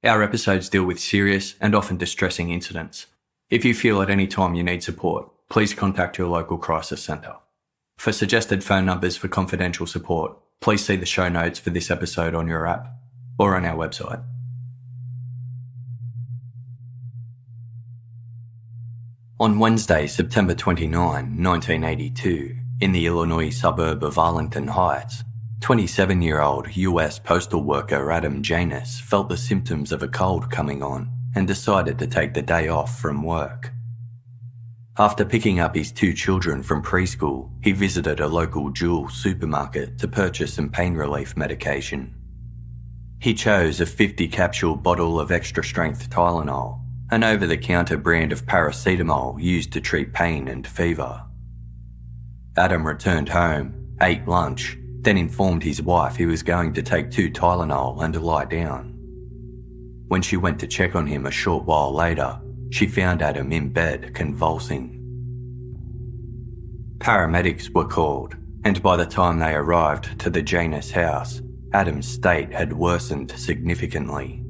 Our episodes deal with serious and often distressing incidents. If you feel at any time you need support, please contact your local crisis centre. For suggested phone numbers for confidential support, please see the show notes for this episode on your app or on our website. On Wednesday, September 29, 1982, in the Illinois suburb of Arlington Heights, 27-year-old US postal worker Adam Janus felt the symptoms of a cold coming on and decided to take the day off from work. After picking up his 2 children from preschool, he visited a local Jewel supermarket to purchase some pain relief medication. He chose a 50-capsule bottle of extra-strength Tylenol, an over-the-counter brand of paracetamol used to treat pain and fever. Adam returned home, ate lunch, then informed his wife he was going to take 2 Tylenol and lie down. When she went to check on him a short while later, she found Adam in bed, convulsing. Paramedics were called, and by the time they arrived to the Janus house, Adam's state had worsened significantly.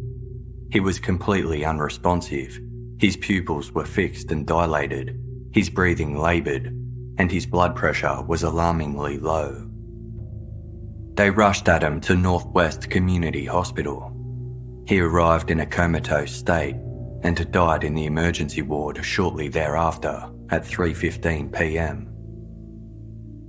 He was completely unresponsive, his pupils were fixed and dilated, his breathing laboured, and his blood pressure was alarmingly low. They rushed Adam to Northwest Community Hospital. He arrived in a comatose state and died in the emergency ward shortly thereafter at 3:15 p.m.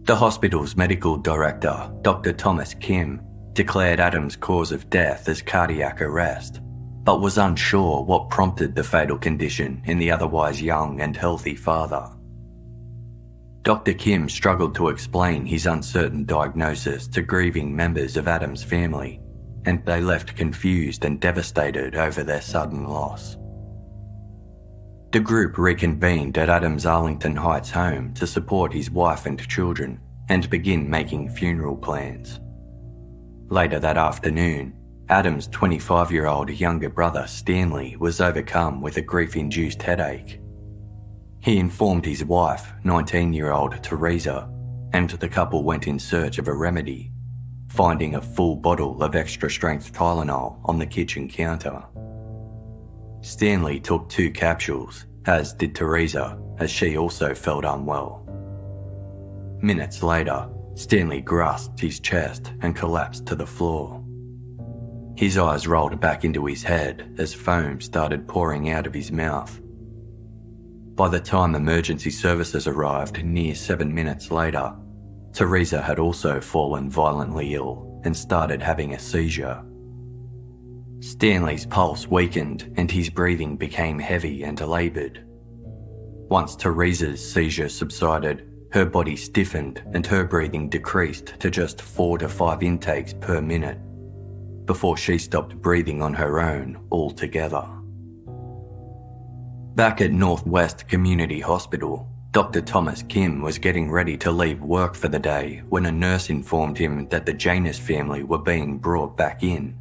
The hospital's medical director, Dr. Thomas Kim, declared Adam's cause of death as cardiac arrest, but was unsure what prompted the fatal condition in the otherwise young and healthy father. Dr. Kim struggled to explain his uncertain diagnosis to grieving members of Adam's family, and they left confused and devastated over their sudden loss. The group reconvened at Adam's Arlington Heights home to support his wife and children and begin making funeral plans. Later that afternoon, Adam's 25-year-old younger brother Stanley was overcome with a grief-induced headache. He informed his wife, 19-year-old Teresa, and the couple went in search of a remedy, finding a full bottle of extra-strength Tylenol on the kitchen counter. Stanley took 2 capsules, as did Teresa, as she also felt unwell. Minutes later, Stanley grasped his chest and collapsed to the floor. His eyes rolled back into his head as foam started pouring out of his mouth. By the time emergency services arrived near 7 minutes later, Teresa had also fallen violently ill and started having a seizure. Stanley's pulse weakened and his breathing became heavy and laboured. Once Teresa's seizure subsided, her body stiffened and her breathing decreased to just 4 to 5 intakes per minute, before she stopped breathing on her own altogether. Back at Northwest Community Hospital, Dr. Thomas Kim was getting ready to leave work for the day when a nurse informed him that the Janus family were being brought back in.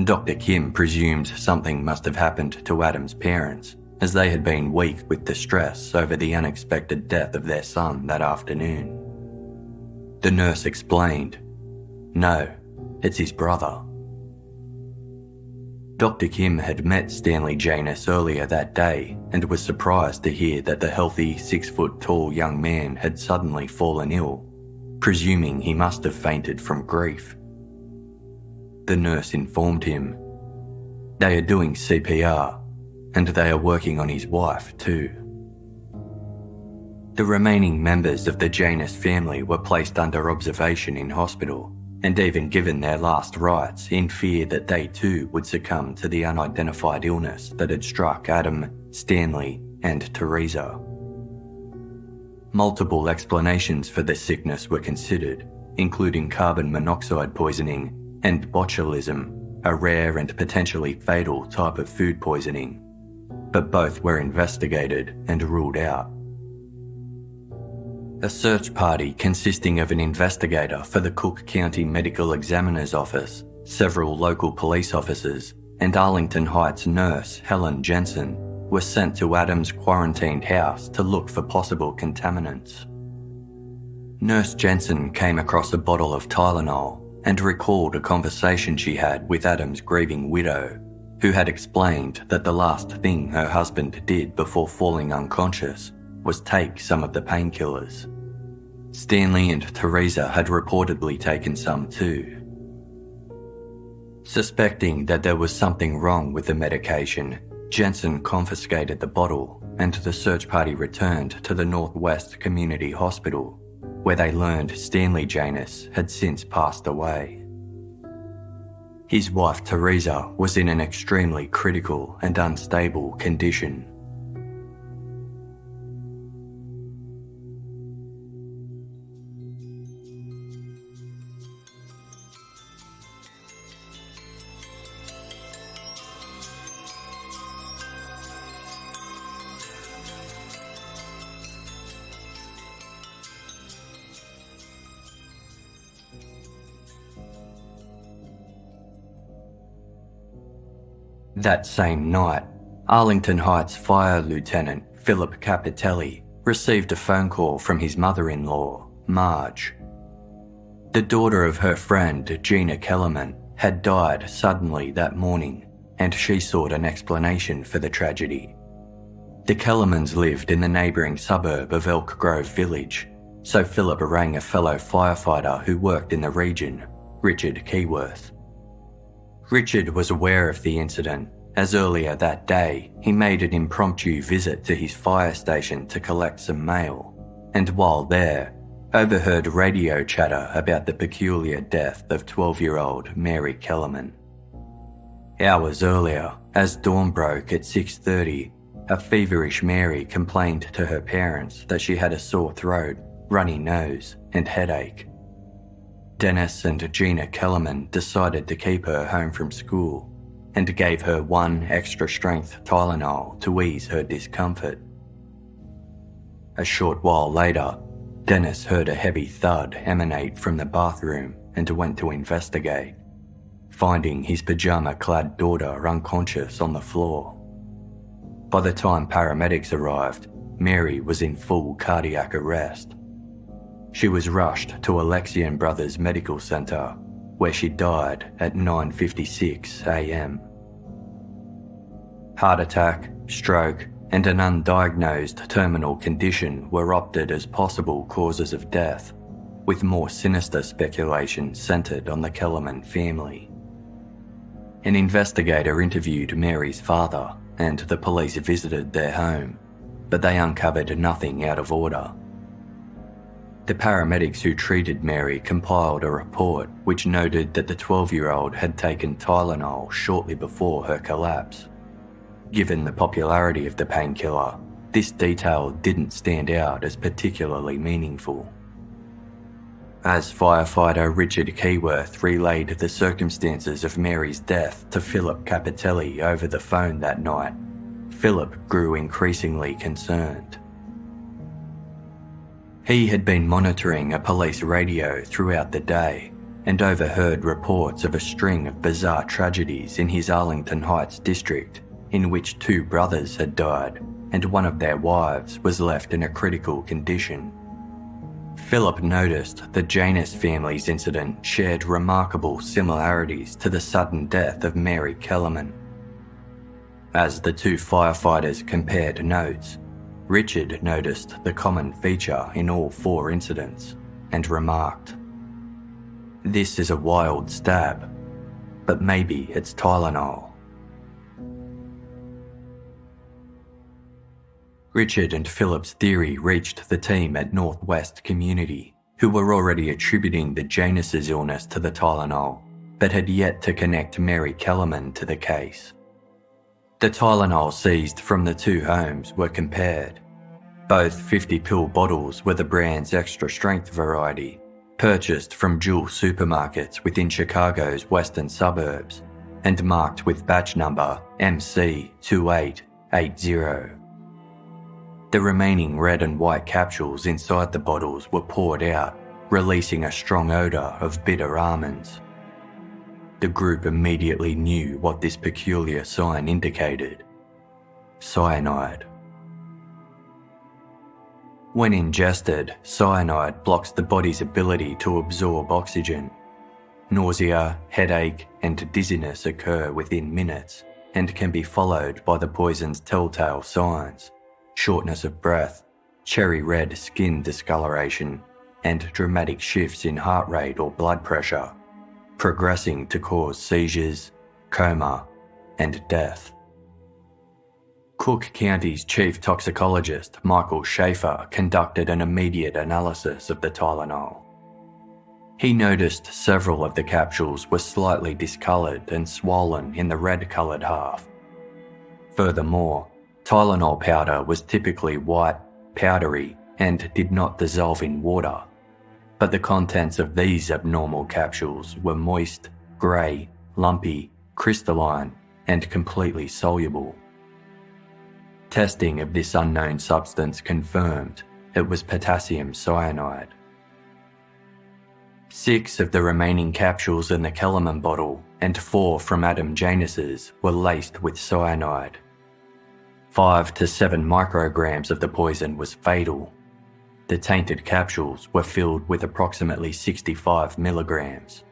Dr. Kim presumed something must have happened to Adam's parents, as they had been weak with distress over the unexpected death of their son that afternoon. The nurse explained, "No, it's his brother." Dr. Kim had met Stanley Janus earlier that day and was surprised to hear that the healthy 6-foot-tall young man had suddenly fallen ill, presuming he must have fainted from grief. The nurse informed him, "They are doing CPR, and they are working on his wife too." The remaining members of the Janus family were placed under observation in hospital, and even given their last rites in fear that they too would succumb to the unidentified illness that had struck Adam, Stanley, and Teresa. Multiple explanations for the sickness were considered, including carbon monoxide poisoning and botulism, a rare and potentially fatal type of food poisoning, but both were investigated and ruled out. A search party consisting of an investigator for the Cook County Medical Examiner's Office, several local police officers, and Arlington Heights nurse Helen Jensen were sent to Adam's quarantined house to look for possible contaminants. Nurse Jensen came across a bottle of Tylenol and recalled a conversation she had with Adam's grieving widow, who had explained that the last thing her husband did before falling unconscious was take some of the painkillers. Stanley and Teresa had reportedly taken some too. Suspecting that there was something wrong with the medication, Jensen confiscated the bottle and the search party returned to the Northwest Community Hospital, where they learned Stanley Janus had since passed away. His wife Teresa was in an extremely critical and unstable condition. That same night, Arlington Heights Fire Lieutenant Philip Capitelli received a phone call from his mother-in-law, Marge. The daughter of her friend, Gina Kellerman, had died suddenly that morning, and she sought an explanation for the tragedy. The Kellermans lived in the neighbouring suburb of Elk Grove Village, so Philip rang a fellow firefighter who worked in the region, Richard Keyworth. Richard was aware of the incident, as earlier that day he made an impromptu visit to his fire station to collect some mail, and while there, overheard radio chatter about the peculiar death of 12-year-old Mary Kellerman. Hours earlier, as dawn broke at 6:30, a feverish Mary complained to her parents that she had a sore throat, runny nose, and headache. Dennis and Gina Kellerman decided to keep her home from school and gave her 1 extra-strength Tylenol to ease her discomfort. A short while later, Dennis heard a heavy thud emanate from the bathroom and went to investigate, finding his pyjama-clad daughter unconscious on the floor. By the time paramedics arrived, Mary was in full cardiac arrest. She was rushed to Alexian Brothers Medical Center, where she died at 9:56 a.m. Heart attack, stroke, and an undiagnosed terminal condition were opted as possible causes of death, with more sinister speculation centered on the Kellerman family. An investigator interviewed Mary's father, and the police visited their home, but they uncovered nothing out of order. The paramedics who treated Mary compiled a report which noted that the 12-year-old had taken Tylenol shortly before her collapse. Given the popularity of the painkiller, this detail didn't stand out as particularly meaningful. As firefighter Richard Keyworth relayed the circumstances of Mary's death to Philip Capitelli over the phone that night, Philip grew increasingly concerned. He had been monitoring a police radio throughout the day and overheard reports of a string of bizarre tragedies in his Arlington Heights district in which 2 brothers had died and one of their wives was left in a critical condition. Philip noticed the Janus family's incident shared remarkable similarities to the sudden death of Mary Kellerman. As the 2 firefighters compared notes, Richard noticed the common feature in all 4 incidents and remarked, "This is a wild stab, but maybe it's Tylenol." Richard and Philip's theory reached the team at Northwest Community, who were already attributing the Janus' illness to the Tylenol, but had yet to connect Mary Kellerman to the case. The Tylenol seized from the 2 homes were compared. Both 50-pill bottles were the brand's extra-strength variety, purchased from Jewel supermarkets within Chicago's western suburbs, and marked with batch number MC2880. The remaining red and white capsules inside the bottles were poured out, releasing a strong odour of bitter almonds. The group immediately knew what this peculiar sign indicated: cyanide. When ingested, cyanide blocks the body's ability to absorb oxygen. Nausea, headache, and dizziness occur within minutes, and can be followed by the poison's telltale signs: shortness of breath, cherry red skin discoloration, and dramatic shifts in heart rate or blood pressure, progressing to cause seizures, coma, and death. Cook County's chief toxicologist, Michael Schaefer, conducted an immediate analysis of the Tylenol. He noticed several of the capsules were slightly discoloured and swollen in the red-coloured half. Furthermore, Tylenol powder was typically white, powdery, and did not dissolve in water, but the contents of these abnormal capsules were moist, grey, lumpy, crystalline, and completely soluble. Testing of this unknown substance confirmed it was potassium cyanide. 6 of the remaining capsules in the Kellerman bottle and 4 from Adam Janus's were laced with cyanide. 5 to 7 micrograms of the poison was fatal. The tainted capsules were filled with approximately 65 milligrams,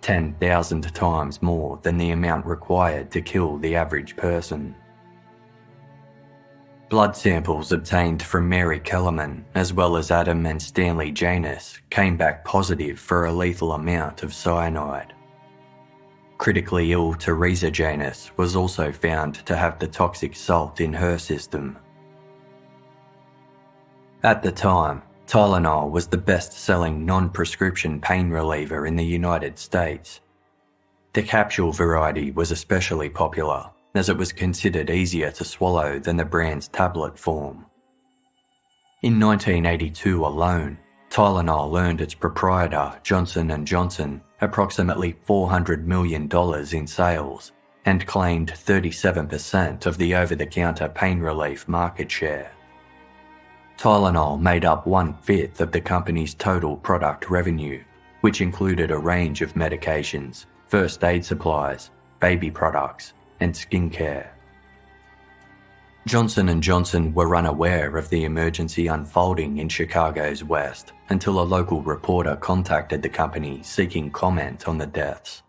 10,000 times more than the amount required to kill the average person. Blood samples obtained from Mary Kellerman, as well as Adam and Stanley Janus, came back positive for a lethal amount of cyanide. Critically ill Teresa Janus was also found to have the toxic salt in her system. At the time, Tylenol was the best-selling non-prescription pain reliever in the United States. The capsule variety was especially popular, as it was considered easier to swallow than the brand's tablet form. In 1982 alone, Tylenol earned its proprietor, Johnson & Johnson, approximately $400 million in sales and claimed 37% of the over-the-counter pain relief market share. Tylenol made up 1/5 of the company's total product revenue, which included a range of medications, first aid supplies, baby products, and skincare. Johnson & Johnson were unaware of the emergency unfolding in Chicago's West until a local reporter contacted the company seeking comment on the deaths.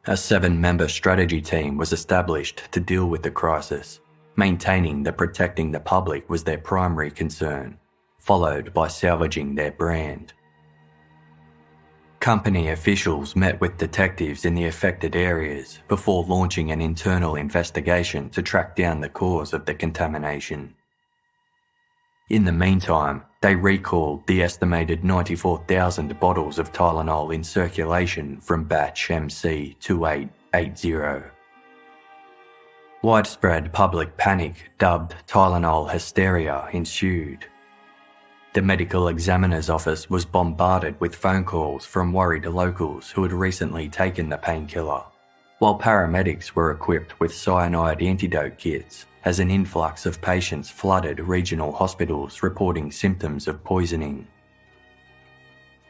A 7-member strategy team was established to deal with the crisis, maintaining that protecting the public was their primary concern, followed by salvaging their brand. Company officials met with detectives in the affected areas before launching an internal investigation to track down the cause of the contamination. In the meantime, they recalled the estimated 94,000 bottles of Tylenol in circulation from batch MC2880. Widespread public panic, dubbed Tylenol hysteria, ensued. The medical examiner's office was bombarded with phone calls from worried locals who had recently taken the painkiller, while paramedics were equipped with cyanide antidote kits as an influx of patients flooded regional hospitals reporting symptoms of poisoning.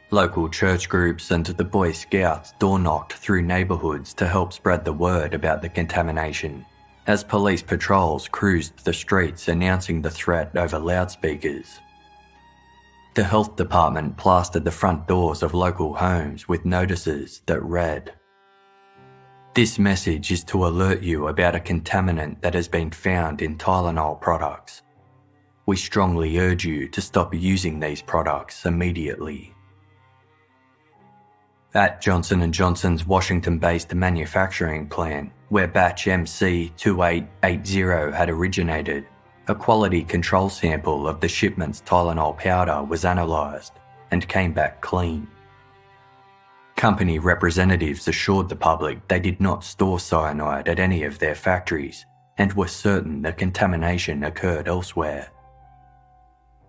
Local church groups and the Boy Scouts door-knocked through neighbourhoods to help spread the word about the contamination, as police patrols cruised the streets announcing the threat over loudspeakers. The health department plastered the front doors of local homes with notices that read, "This message is to alert you about a contaminant that has been found in Tylenol products. We strongly urge you to stop using these products immediately." At Johnson & Johnson's Washington-based manufacturing plant, where batch MC2880 had originated, a quality control sample of the shipment's Tylenol powder was analysed and came back clean. Company representatives assured the public they did not store cyanide at any of their factories and were certain the contamination occurred elsewhere.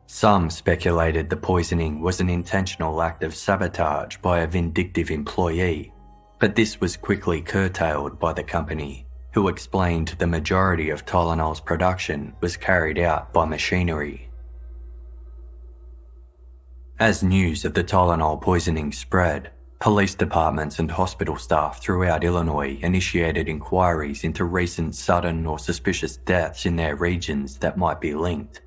Some speculated the poisoning was an intentional act of sabotage by a vindictive employee, but this was quickly curtailed by the company, who explained the majority of Tylenol's production was carried out by machinery. As news of the Tylenol poisoning spread, police departments and hospital staff throughout Illinois initiated inquiries into recent sudden or suspicious deaths in their regions that might be linked.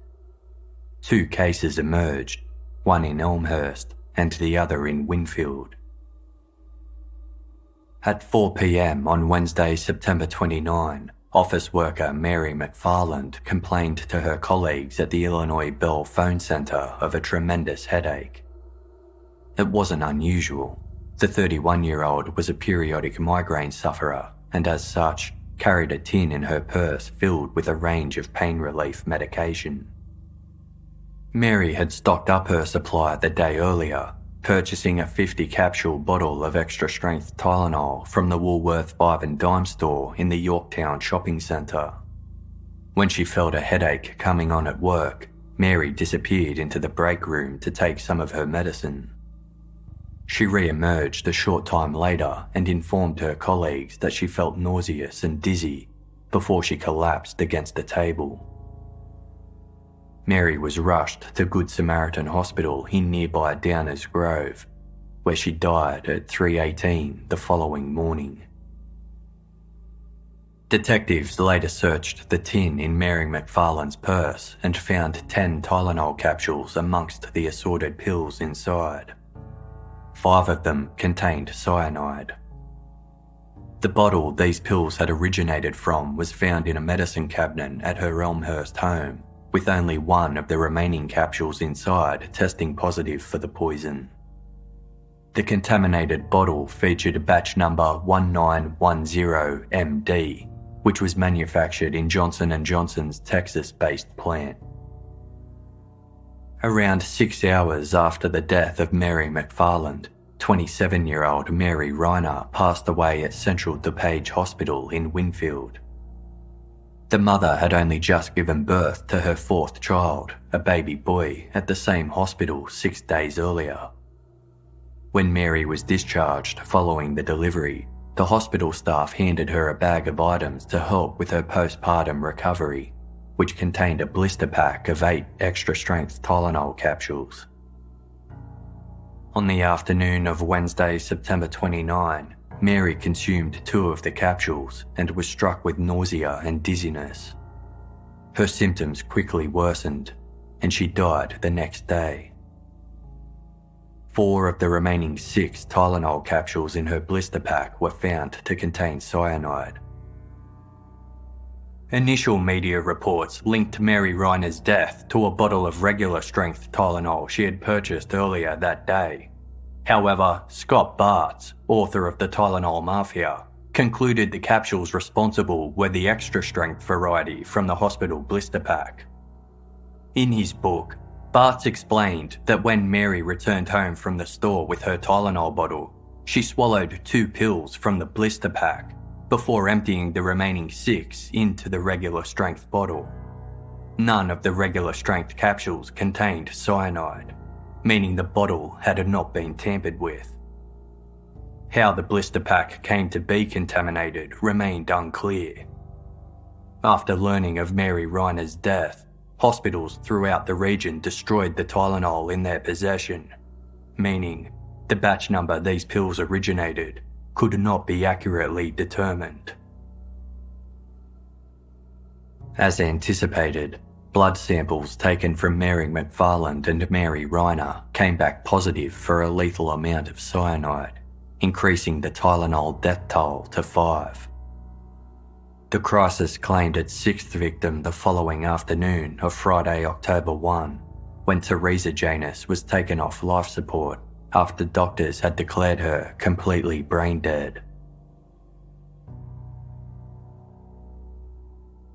2 cases emerged, one in Elmhurst and the other in Winfield. At 4 p.m. on Wednesday, September 29, office worker Mary McFarland complained to her colleagues at the Illinois Bell Phone Center of a tremendous headache. It wasn't unusual. The 31-year-old was a periodic migraine sufferer and as such carried a tin in her purse filled with a range of pain relief medication. Mary had stocked up her supply the day earlier, purchasing a 50-capsule bottle of extra-strength Tylenol from the Woolworth 5 and Dime store in the Yorktown shopping centre. When she felt a headache coming on at work, Mary disappeared into the break room to take some of her medicine. She re-emerged a short time later and informed her colleagues that she felt nauseous and dizzy before she collapsed against the table. Mary was rushed to Good Samaritan Hospital in nearby Downers Grove, where she died at 3:18 the following morning. Detectives later searched the tin in Mary McFarland's purse and found 10 Tylenol capsules amongst the assorted pills inside. 5 of them contained cyanide. The bottle these pills had originated from was found in a medicine cabinet at her Elmhurst home, with only 1 of the remaining capsules inside testing positive for the poison. The contaminated bottle featured batch number 1910MD, which was manufactured in Johnson & Johnson's Texas-based plant. Around 6 hours after the death of Mary McFarland, 27-year-old Mary Reiner passed away at Central DuPage Hospital in Winfield. The mother had only just given birth to her 4th child, a baby boy, at the same hospital 6 days earlier. When Mary was discharged following the delivery, the hospital staff handed her a bag of items to help with her postpartum recovery, which contained a blister pack of 8 extra-strength Tylenol capsules. On the afternoon of Wednesday, September 29, Mary consumed 2 of the capsules and was struck with nausea and dizziness. Her symptoms quickly worsened, and she died the next day. 4 of the remaining 6 Tylenol capsules in her blister pack were found to contain cyanide. Initial media reports linked Mary Reiner's death to a bottle of regular-strength Tylenol she had purchased earlier that day. However, Scott Bartz, author of The Tylenol Mafia, concluded the capsules responsible were the extra-strength variety from the hospital blister pack. In his book, Bartz explained that when Mary returned home from the store with her Tylenol bottle, she swallowed 2 pills from the blister pack before emptying the remaining 6 into the regular-strength bottle. None of the regular-strength capsules contained cyanide, meaning the bottle had not been tampered with. How the blister pack came to be contaminated remained unclear. After learning of Mary Reiner's death, hospitals throughout the region destroyed the Tylenol in their possession, meaning the batch number these pills originated could not be accurately determined. As anticipated, blood samples taken from Mary McFarland and Mary Reiner came back positive for a lethal amount of cyanide, increasing the Tylenol death toll to 5. The crisis claimed its 6th victim the following afternoon of Friday, October 1, when Teresa Janus was taken off life support after doctors had declared her completely brain dead.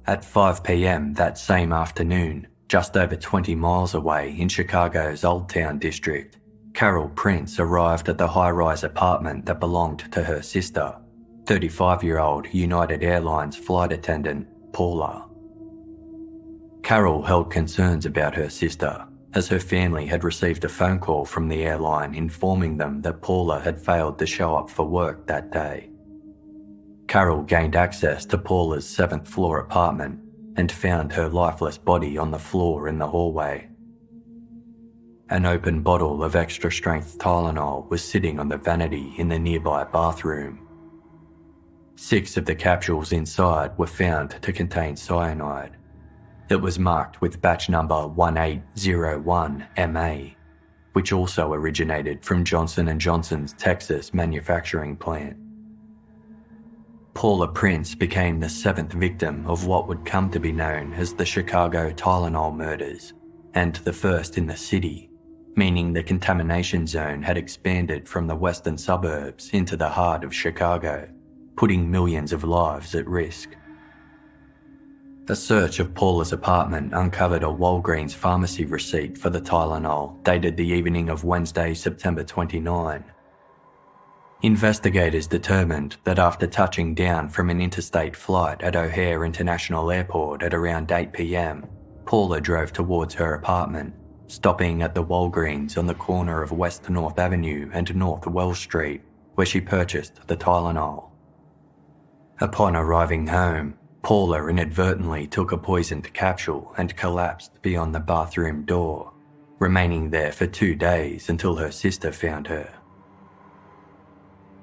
At 5 p.m. that same afternoon, just over 20 miles away in Chicago's Old Town district, Paula Prince arrived at the high-rise apartment that belonged to her sister, 35-year-old United Airlines flight attendant Paula. Carol held concerns about her sister, as her family had received a phone call from the airline informing them that Paula had failed to show up for work that day. Carol gained access to Paula's 7th floor apartment and found her lifeless body on the floor in the hallway. An open bottle of extra-strength Tylenol was sitting on the vanity in the nearby bathroom. 6 of the capsules inside were found to contain cyanide. It was marked with batch number 1801MA, which also originated from Johnson & Johnson's Texas manufacturing plant. Paula Prince became the 7th victim of what would come to be known as the Chicago Tylenol murders, and the first in the city, meaning the contamination zone had expanded from the western suburbs into the heart of Chicago, putting millions of lives at risk. A search of Paula's apartment uncovered a Walgreens pharmacy receipt for the Tylenol dated the evening of Wednesday, September 29. Investigators determined that after touching down from an interstate flight at O'Hare International Airport at around 8 p.m, Paula drove towards her apartment, stopping at the Walgreens on the corner of West North Avenue and North Wells Street, where she purchased the Tylenol. Upon arriving home, Paula inadvertently took a poisoned capsule and collapsed beyond the bathroom door, remaining there for 2 days until her sister found her.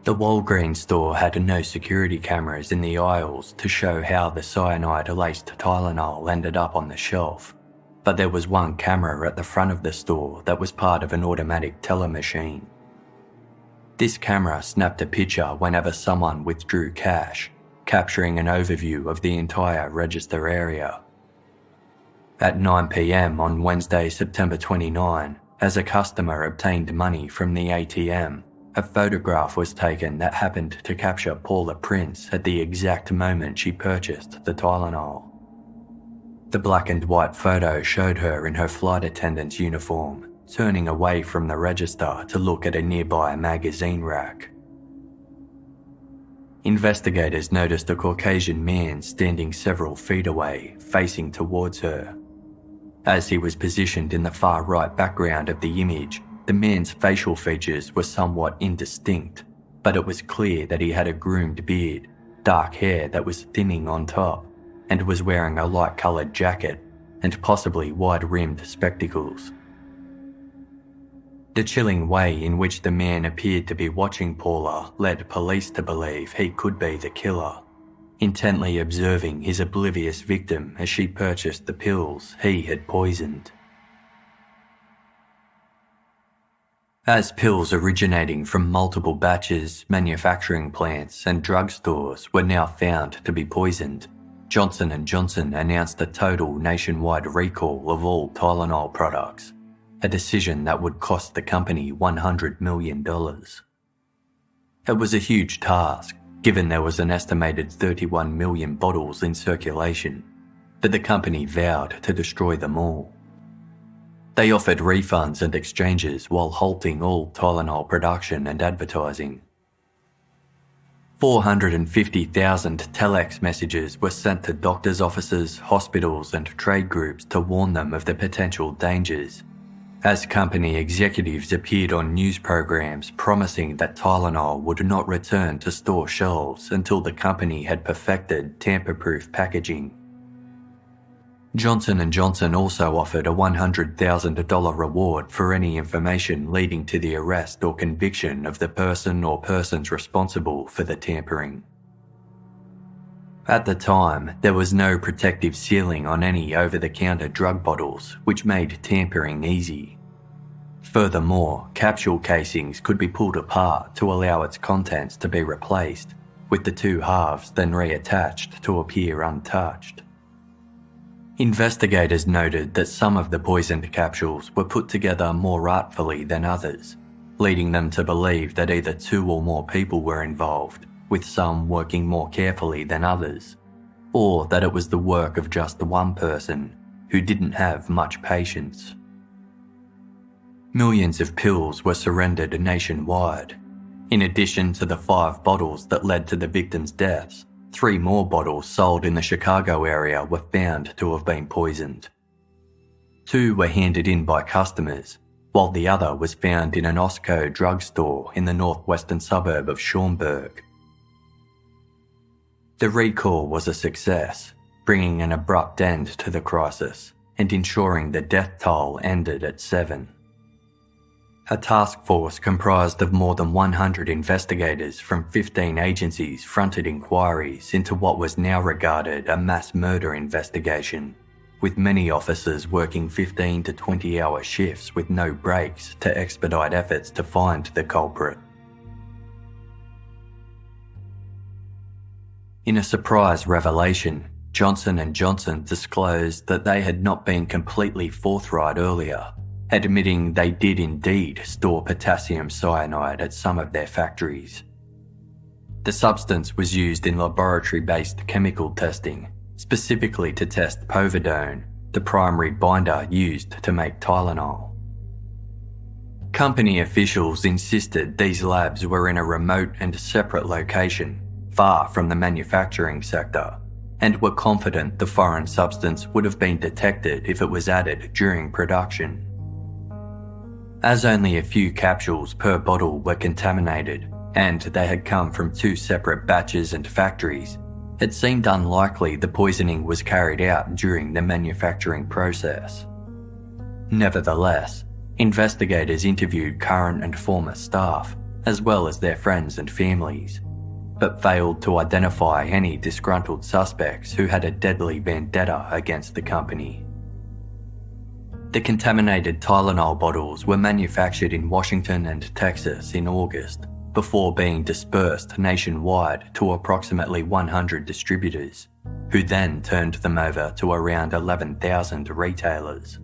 The Walgreens store had no security cameras in the aisles to show how the cyanide-laced Tylenol ended up on the shelf, but there was one camera at the front of the store that was part of an automatic teller machine. This camera snapped a picture whenever someone withdrew cash, capturing an overview of the entire register area. At 9 p.m. on Wednesday, September 29, as a customer obtained money from the ATM, a photograph was taken that happened to capture Paula Prince at the exact moment she purchased the Tylenol. The black and white photo showed her in her flight attendant's uniform, turning away from the register to look at a nearby magazine rack. Investigators noticed a Caucasian man standing several feet away, facing towards her. As he was positioned in the far right background of the image, the man's facial features were somewhat indistinct, but it was clear that he had a groomed beard, dark hair that was thinning on top, and was wearing a light-coloured jacket and possibly wide-rimmed spectacles. The chilling way in which the man appeared to be watching Paula led police to believe he could be the killer, intently observing his oblivious victim as she purchased the pills he had poisoned. As pills originating from multiple batches, manufacturing plants and drugstores were now found to be poisoned, Johnson & Johnson announced a total nationwide recall of all Tylenol products, a decision that would cost the company $100 million. It was a huge task, given there was an estimated 31 million bottles in circulation, but the company vowed to destroy them all. They offered refunds and exchanges while halting all Tylenol production and advertising. 450,000 telex messages were sent to doctors' offices, hospitals and trade groups to warn them of the potential dangers, as company executives appeared on news programs promising that Tylenol would not return to store shelves until the company had perfected tamper-proof packaging. Johnson & Johnson also offered a $100,000 reward for any information leading to the arrest or conviction of the person or persons responsible for the tampering. At the time, there was no protective sealing on any over-the-counter drug bottles, which made tampering easy. Furthermore, capsule casings could be pulled apart to allow its contents to be replaced, with the two halves then reattached to appear untouched. Investigators noted that some of the poisoned capsules were put together more artfully than others, leading them to believe that either 2 or more people were involved, with some working more carefully than others, or that it was the work of just one person who didn't have much patience. Millions of pills were surrendered nationwide. In addition to the 5 bottles that led to the victims' deaths, 3 more bottles sold in the Chicago area were found to have been poisoned. 2 were handed in by customers, while the other was found in an Osco drugstore in the northwestern suburb of Schaumburg. The recall was a success, bringing an abrupt end to the crisis and ensuring the death toll ended at 7. A task force comprised of more than 100 investigators from 15 agencies fronted inquiries into what was now regarded a mass murder investigation, with many officers working 15 to 20-hour shifts with no breaks to expedite efforts to find the culprit. In a surprise revelation, Johnson & Johnson disclosed that they had not been completely forthright earlier, admitting they did indeed store potassium cyanide at some of their factories. The substance was used in laboratory-based chemical testing, specifically to test povidone, the primary binder used to make Tylenol. Company officials insisted these labs were in a remote and separate location, far from the manufacturing sector, and were confident the foreign substance would have been detected if it was added during production. As only a few capsules per bottle were contaminated, and they had come from 2 separate batches and factories, it seemed unlikely the poisoning was carried out during the manufacturing process. Nevertheless, investigators interviewed current and former staff, as well as their friends and families, but failed to identify any disgruntled suspects who had a deadly vendetta against the company. The contaminated Tylenol bottles were manufactured in Washington and Texas in August, before being dispersed nationwide to approximately 100 distributors, who then turned them over to around 11,000 retailers.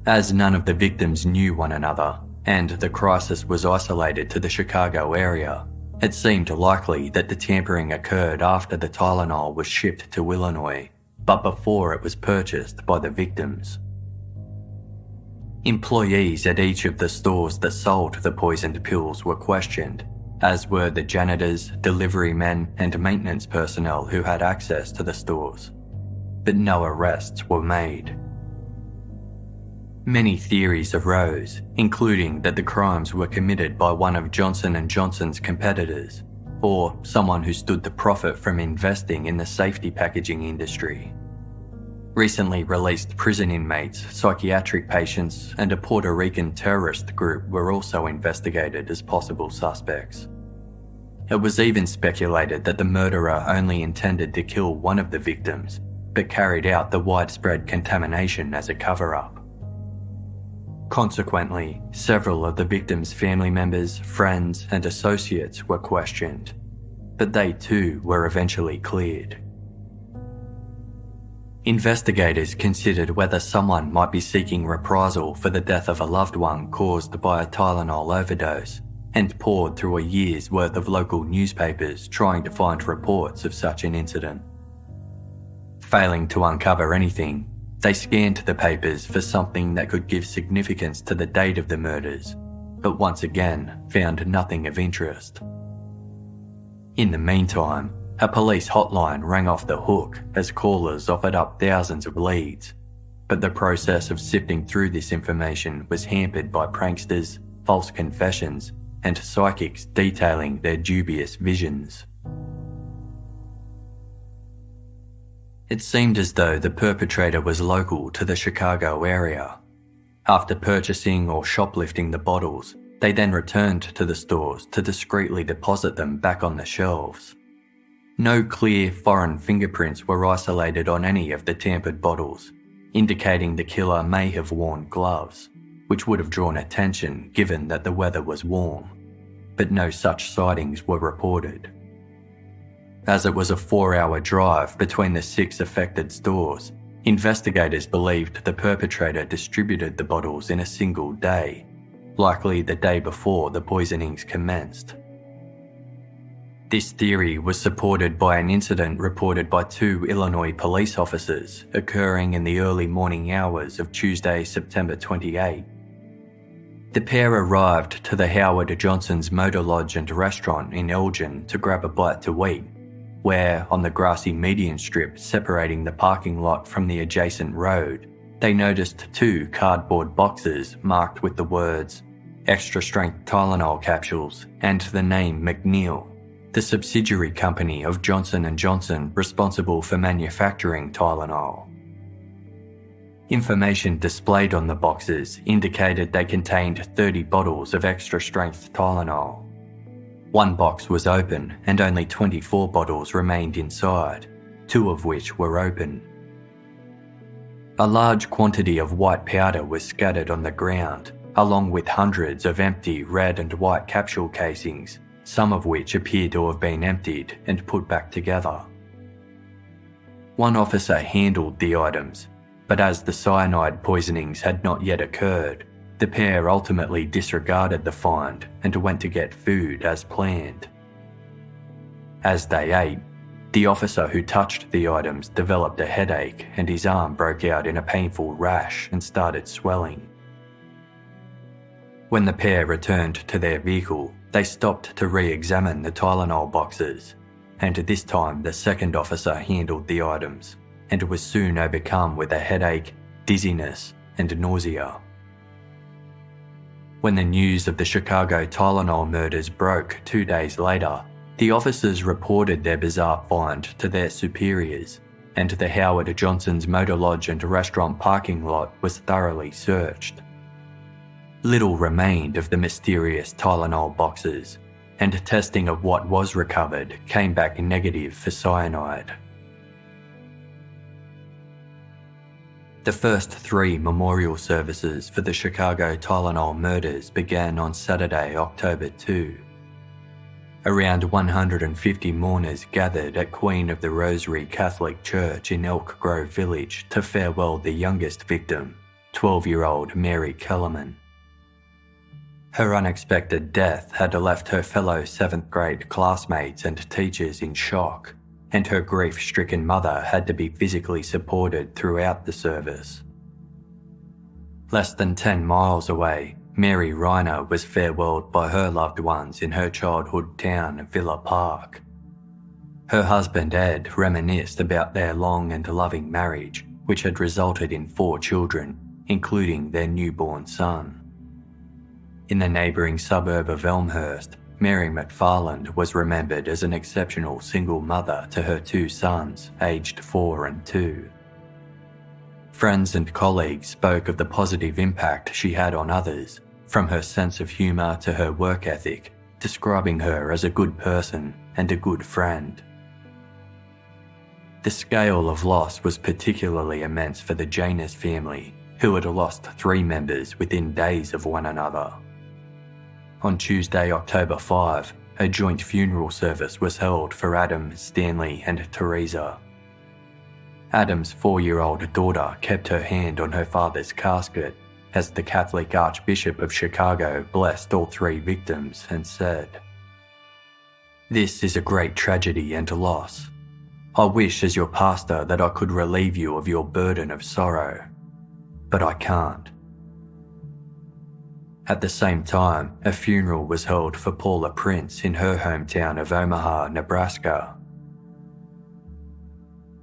As none of the victims knew one another, and the crisis was isolated to the Chicago area, it seemed likely that the tampering occurred after the Tylenol was shipped to Illinois, but before it was purchased by the victims. Employees at each of the stores that sold the poisoned pills were questioned, as were the janitors, delivery men, and maintenance personnel who had access to the stores, but no arrests were made. Many theories arose, including that the crimes were committed by one of Johnson & Johnson's competitors, or someone who stood to profit from investing in the safety packaging industry. Recently released prison inmates, psychiatric patients, and a Puerto Rican terrorist group were also investigated as possible suspects. It was even speculated that the murderer only intended to kill one of the victims, but carried out the widespread contamination as a cover-up. Consequently, several of the victims' family members, friends, and associates were questioned, but they too were eventually cleared. Investigators considered whether someone might be seeking reprisal for the death of a loved one caused by a Tylenol overdose, and poured through a year's worth of local newspapers trying to find reports of such an incident. Failing to uncover anything, they scanned the papers for something that could give significance to the date of the murders, but once again found nothing of interest. In the meantime, a police hotline rang off the hook as callers offered up thousands of leads, but the process of sifting through this information was hampered by pranksters, false confessions, and psychics detailing their dubious visions. It seemed as though the perpetrator was local to the Chicago area. After purchasing or shoplifting the bottles, they then returned to the stores to discreetly deposit them back on the shelves. No clear foreign fingerprints were isolated on any of the tampered bottles, indicating the killer may have worn gloves, which would have drawn attention given that the weather was warm, but no such sightings were reported. As it was a 4-hour drive between the 6 affected stores, investigators believed the perpetrator distributed the bottles in a single day, likely the day before the poisonings commenced. This theory was supported by an incident reported by 2 Illinois police officers occurring in the early morning hours of Tuesday, September 28. The pair arrived to the Howard Johnson's Motor Lodge and Restaurant in Elgin to grab a bite to eat, where, on the grassy median strip separating the parking lot from the adjacent road, they noticed 2 cardboard boxes marked with the words "Extra-strength Tylenol capsules" and the name McNeil, the subsidiary company of Johnson & Johnson responsible for manufacturing Tylenol. Information displayed on the boxes indicated they contained 30 bottles of extra-strength Tylenol. One box was open and only 24 bottles remained inside, 2 of which were open. A large quantity of white powder was scattered on the ground, along with hundreds of empty red and white capsule casings, some of which appear to have been emptied and put back together. One officer handled the items, but as the cyanide poisonings had not yet occurred, the pair ultimately disregarded the find and went to get food as planned. As they ate, the officer who touched the items developed a headache and his arm broke out in a painful rash and started swelling. When the pair returned to their vehicle, they stopped to re-examine the Tylenol boxes, and this time the second officer handled the items and was soon overcome with a headache, dizziness, and nausea. When the news of the Chicago Tylenol murders broke 2 days later, the officers reported their bizarre find to their superiors, and the Howard Johnson's motor lodge and restaurant parking lot was thoroughly searched. Little remained of the mysterious Tylenol boxes, and testing of what was recovered came back negative for cyanide. The first 3 memorial services for the Chicago Tylenol murders began on Saturday, October 2. Around 150 mourners gathered at Queen of the Rosary Catholic Church in Elk Grove Village to farewell the youngest victim, 12-year-old Mary Kellerman. Her unexpected death had left her fellow 7th grade classmates and teachers in shock, and her grief-stricken mother had to be physically supported throughout the service. Less than 10 miles away, Mary Reiner was farewelled by her loved ones in her childhood town, Villa Park. Her husband Ed reminisced about their long and loving marriage, which had resulted in 4 children, including their newborn son. In the neighbouring suburb of Elmhurst, Mary McFarland was remembered as an exceptional single mother to her 2 sons, aged 4 and 2. Friends and colleagues spoke of the positive impact she had on others, from her sense of humour to her work ethic, describing her as a good person and a good friend. The scale of loss was particularly immense for the Janus family, who had lost 3 members within days of one another. On Tuesday, October 5, a joint funeral service was held for Adam, Stanley, and Teresa. Adam's 4-year-old daughter kept her hand on her father's casket as the Catholic Archbishop of Chicago blessed all 3 victims and said, "This is a great tragedy and loss. I wish as your pastor that I could relieve you of your burden of sorrow, but I can't." At the same time, a funeral was held for Paula Prince in her hometown of Omaha, Nebraska.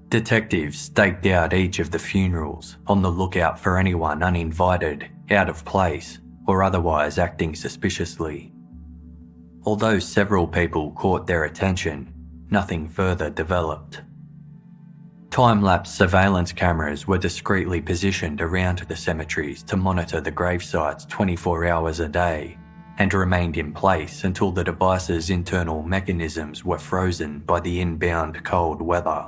Detectives staked out each of the funerals, on the lookout for anyone uninvited, out of place, or otherwise acting suspiciously. Although several people caught their attention, nothing further developed. Time-lapse surveillance cameras were discreetly positioned around the cemeteries to monitor the gravesites 24 hours a day, and remained in place until the device's internal mechanisms were frozen by the inbound cold weather.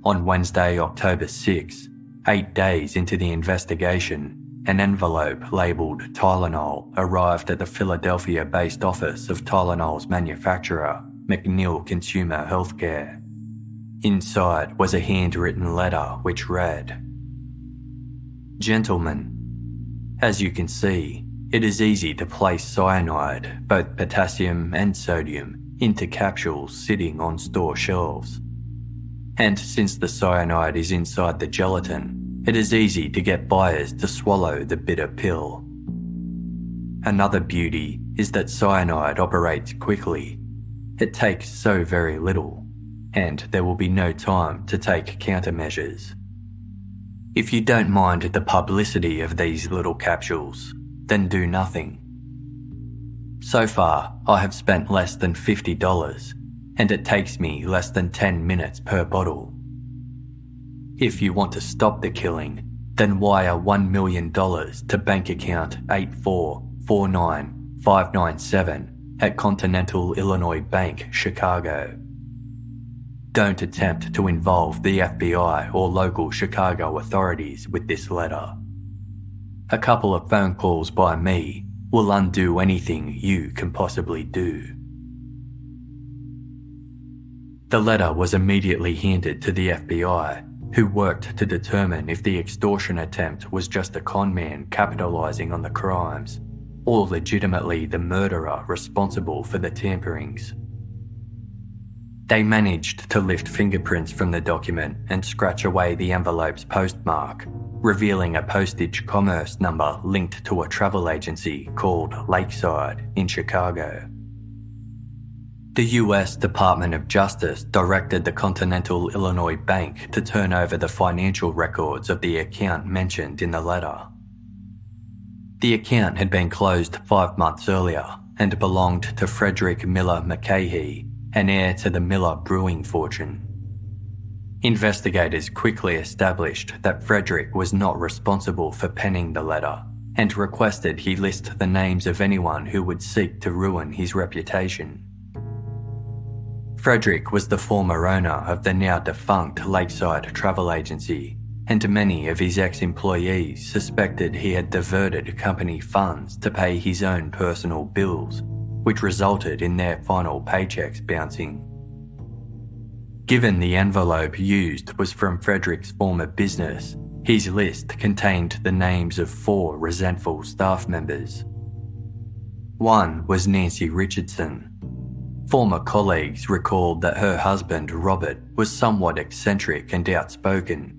On Wednesday, October 6, 8 days into the investigation, an envelope labelled Tylenol arrived at the Philadelphia-based office of Tylenol's manufacturer, McNeil Consumer Healthcare. Inside was a handwritten letter which read, "Gentlemen, as you can see, it is easy to place cyanide, both potassium and sodium, into capsules sitting on store shelves. And since the cyanide is inside the gelatin, it is easy to get buyers to swallow the bitter pill. Another beauty is that cyanide operates quickly. It takes so very little, and there will be no time to take countermeasures. If you don't mind the publicity of these little capsules, then do nothing. So far, I have spent less than $50, and it takes me less than 10 minutes per bottle. If you want to stop the killing, then wire $1 million to bank account 8449597 at Continental Illinois Bank, Chicago. Don't attempt to involve the FBI or local Chicago authorities with this letter. A couple of phone calls by me will undo anything you can possibly do. The letter was immediately handed to the FBI, who worked to determine if the extortion attempt was just a con man capitalising on the crimes, or legitimately the murderer responsible for the tamperings. They managed to lift fingerprints from the document and scratch away the envelope's postmark, revealing a postage commerce number linked to a travel agency called Lakeside in Chicago. The US Department of Justice directed the Continental Illinois Bank to turn over the financial records of the account mentioned in the letter. The account had been closed 5 months earlier and belonged to Frederick Miller McCahey, an heir to the Miller brewing fortune. Investigators quickly established that Frederick was not responsible for penning the letter and requested he list the names of anyone who would seek to ruin his reputation. Frederick was the former owner of the now defunct Lakeside travel agency, and many of his ex-employees suspected he had diverted company funds to pay his own personal bills, which resulted in their final paychecks bouncing. Given the envelope used was from Frederick's former business, his list contained the names of 4 resentful staff members. One was Nancy Richardson. Former colleagues recalled that her husband, Robert, was somewhat eccentric and outspoken.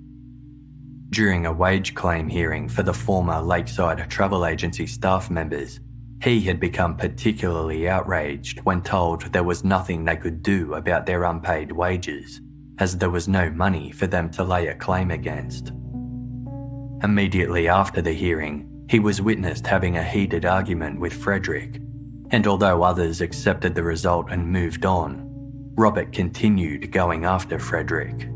During a wage claim hearing for the former Lakeside travel agency staff members, he had become particularly outraged when told there was nothing they could do about their unpaid wages, as there was no money for them to lay a claim against. Immediately after the hearing, he was witnessed having a heated argument with Frederick, and although others accepted the result and moved on, Robert continued going after Frederick.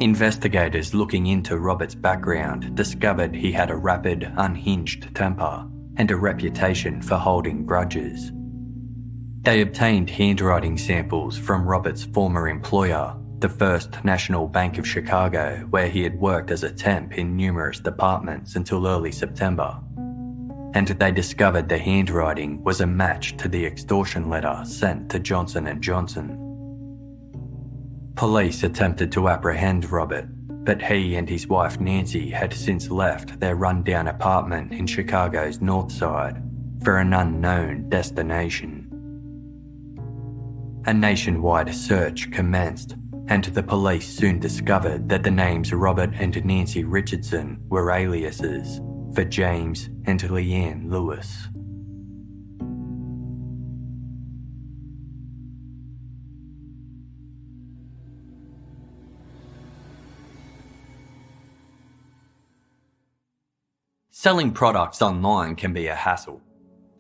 Investigators looking into Robert's background discovered he had a rapid, unhinged temper and a reputation for holding grudges. They obtained handwriting samples from Robert's former employer, the First National Bank of Chicago, where he had worked as a temp in numerous departments until early September, and they discovered the handwriting was a match to the extortion letter sent to Johnson & Johnson. Police attempted to apprehend Robert, but he and his wife Nancy had since left their run-down apartment in Chicago's North Side for an unknown destination. A nationwide search commenced, and the police soon discovered that the names Robert and Nancy Richardson were aliases for James and Leanne Lewis. Selling products online can be a hassle.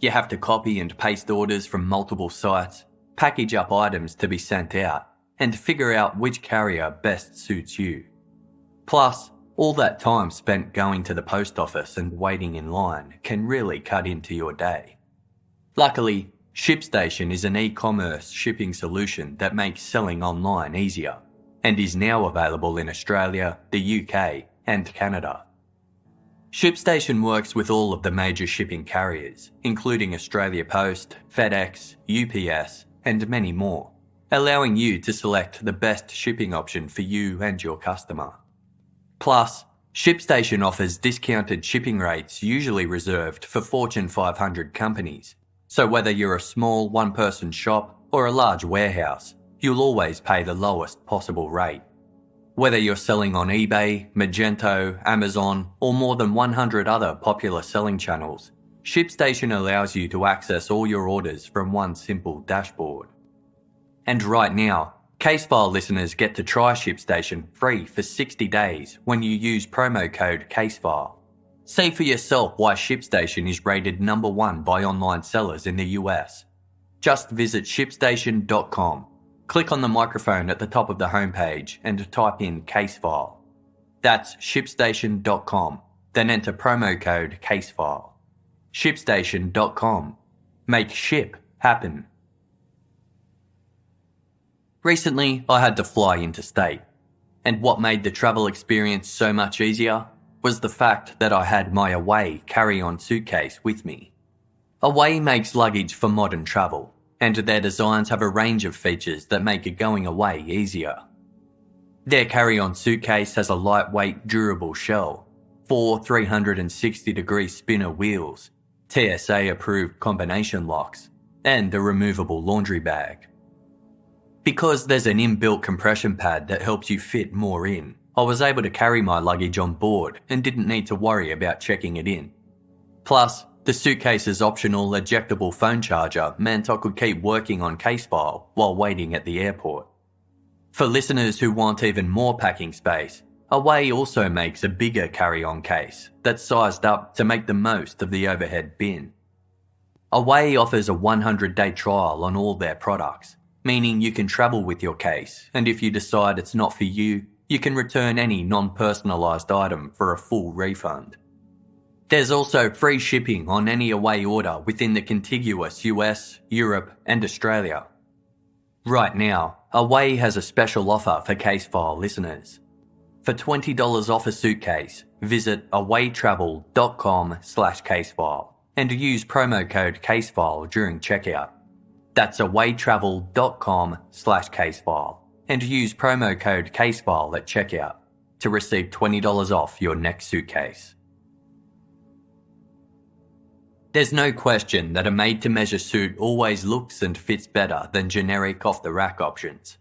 You have to copy and paste orders from multiple sites, package up items to be sent out, and figure out which carrier best suits you. Plus, all that time spent going to the post office and waiting in line can really cut into your day. Luckily, ShipStation is an e-commerce shipping solution that makes selling online easier, and is now available in Australia, the UK, and Canada. ShipStation works with all of the major shipping carriers, including Australia Post, FedEx, UPS, and many more, allowing you to select the best shipping option for you and your customer. Plus, ShipStation offers discounted shipping rates usually reserved for Fortune 500 companies, so whether you're a small one-person shop or a large warehouse, you'll always pay the lowest possible rate. Whether you're selling on eBay, Magento, Amazon, or more than 100 other popular selling channels, ShipStation allows you to access all your orders from one simple dashboard. And right now, Casefile listeners get to try ShipStation free for 60 days when you use promo code Casefile. See for yourself why ShipStation is rated number 1 by online sellers in the US. Just visit ShipStation.com. Click on the microphone at the top of the homepage and type in Casefile. That's ShipStation.com, then enter promo code Casefile. ShipStation.com. Make ship happen. Recently, I had to fly interstate, and what made the travel experience so much easier was the fact that I had my away carry-on suitcase with me. Away makes luggage for modern travel, and their designs have a range of features that make going away easier. Their carry-on suitcase has a lightweight, durable shell, 4 360-degree spinner wheels, TSA-approved combination locks, and a removable laundry bag. Because there's an inbuilt compression pad that helps you fit more in, I was able to carry my luggage on board and didn't need to worry about checking it in. Plus, the suitcase's optional ejectable phone charger meant I could keep working on Casefile while waiting at the airport. For listeners who want even more packing space, Away also makes a bigger carry-on case that's sized up to make the most of the overhead bin. Away offers a 100-day trial on all their products, meaning you can travel with your case, and if you decide it's not for you, you can return any non-personalised item for a full refund. There's also free shipping on any Away order within the contiguous US, Europe and Australia. Right now, Away has a special offer for Casefile listeners. For $20 off a suitcase, visit awaytravel.com/casefile and use promo code Casefile during checkout. That's awaytravel.com/casefile and use promo code Casefile at checkout to receive $20 off your next suitcase. There's no question that a made-to-measure suit always looks and fits better than generic off-the-rack options.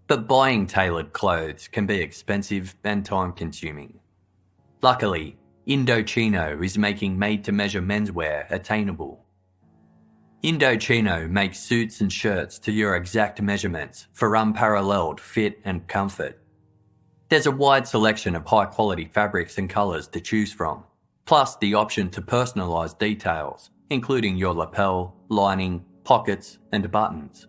But buying tailored clothes can be expensive and time-consuming. Luckily, Indochino is making made-to-measure menswear attainable. Indochino makes suits and shirts to your exact measurements for unparalleled fit and comfort. There's a wide selection of high-quality fabrics and colours to choose from, plus the option to personalise details, including your lapel, lining, pockets and buttons.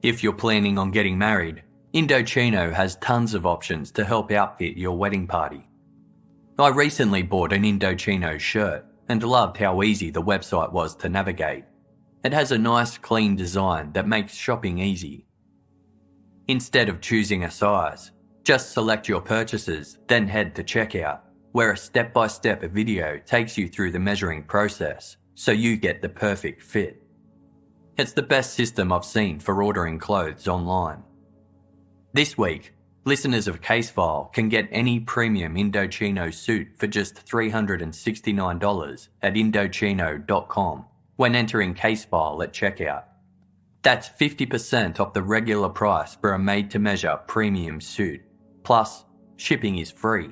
If you're planning on getting married, Indochino has tons of options to help outfit your wedding party. I recently bought an Indochino shirt and loved how easy the website was to navigate. It has a nice, clean design that makes shopping easy. Instead of choosing a size, just select your purchases, then head to checkout, where a step-by-step video takes you through the measuring process so you get the perfect fit. It's the best system I've seen for ordering clothes online. This week, listeners of Casefile can get any premium Indochino suit for just $369 at Indochino.com when entering Casefile at checkout. That's 50% off the regular price for a made-to-measure premium suit. Plus, shipping is free.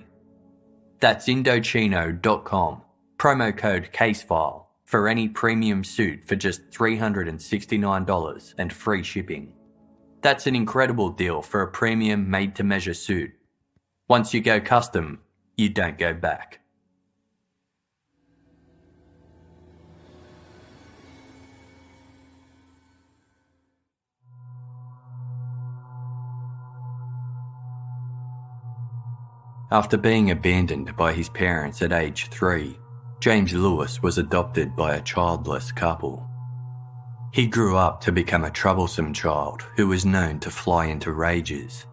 That's Indochino.com, promo code Casefile, for any premium suit for just $369 and free shipping. That's an incredible deal for a premium made-to-measure suit. Once you go custom, you don't go back. After being abandoned by his parents at age 3, James Lewis was adopted by a childless couple. He grew up to become a troublesome child who was known to fly into rages.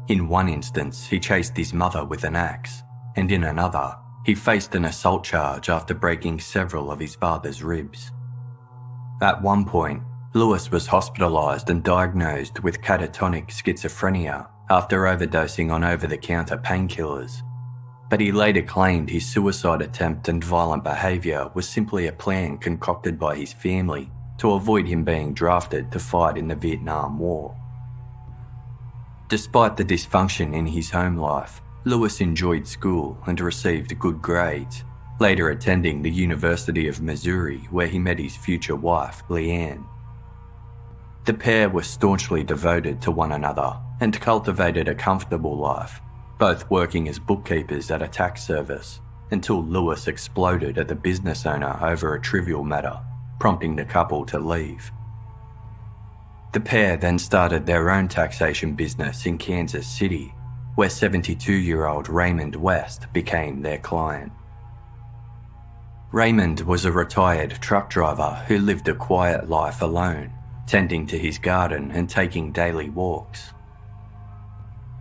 In one instance, he chased his mother with an axe, and in another, he faced an assault charge after breaking several of his father's ribs. At one point, Lewis was hospitalised and diagnosed with catatonic schizophrenia after overdosing on over-the-counter painkillers. But he later claimed his suicide attempt and violent behaviour was simply a plan concocted by his family to avoid him being drafted to fight in the Vietnam War. Despite the dysfunction in his home life, Lewis enjoyed school and received good grades, later attending the University of Missouri where he met his future wife, Leanne. The pair were staunchly devoted to one another and cultivated a comfortable life, both working as bookkeepers at a tax service, until Lewis exploded at the business owner over a trivial matter, prompting the couple to leave. The pair then started their own taxation business in Kansas City, where 72-year-old Raymond West became their client. Raymond was a retired truck driver who lived a quiet life alone, tending to his garden and taking daily walks.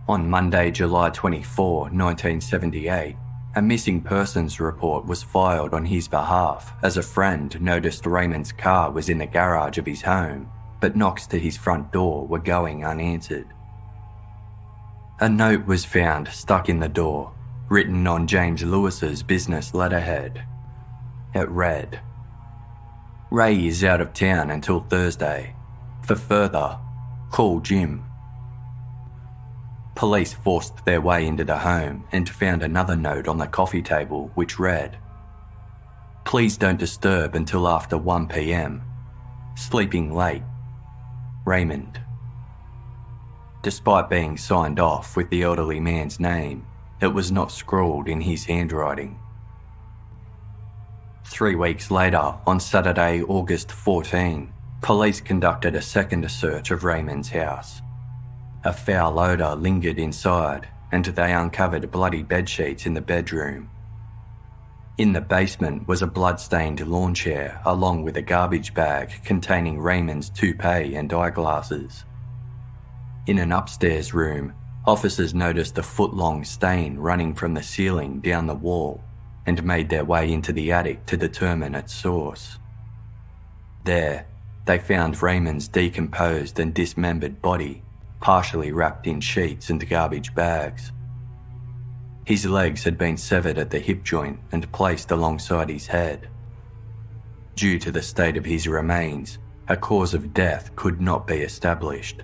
On Monday, July 24, 1978, A missing persons report was filed on his behalf as a friend noticed Raymond's car was in the garage of his home, but knocks to his front door were going unanswered. A note was found stuck in the door, written on James Lewis's business letterhead. It read, "Ray is out of town until Thursday. For further, call Jim." Police forced their way into the home and found another note on the coffee table which read, "Please don't disturb until after 1 p.m. Sleeping late. Raymond." Despite being signed off with the elderly man's name, it was not scrawled in his handwriting. 3 weeks later, on Saturday, August 14, police conducted a second search of Raymond's house. A foul odour lingered inside, and they uncovered bloody bedsheets in the bedroom. In the basement was a blood-stained lawn chair along with a garbage bag containing Raymond's toupee and eyeglasses. In an upstairs room, officers noticed a foot-long stain running from the ceiling down the wall and made their way into the attic to determine its source. There, they found Raymond's decomposed and dismembered body, partially wrapped in sheets and garbage bags. His legs had been severed at the hip joint and placed alongside his head. Due to the state of his remains, a cause of death could not be established.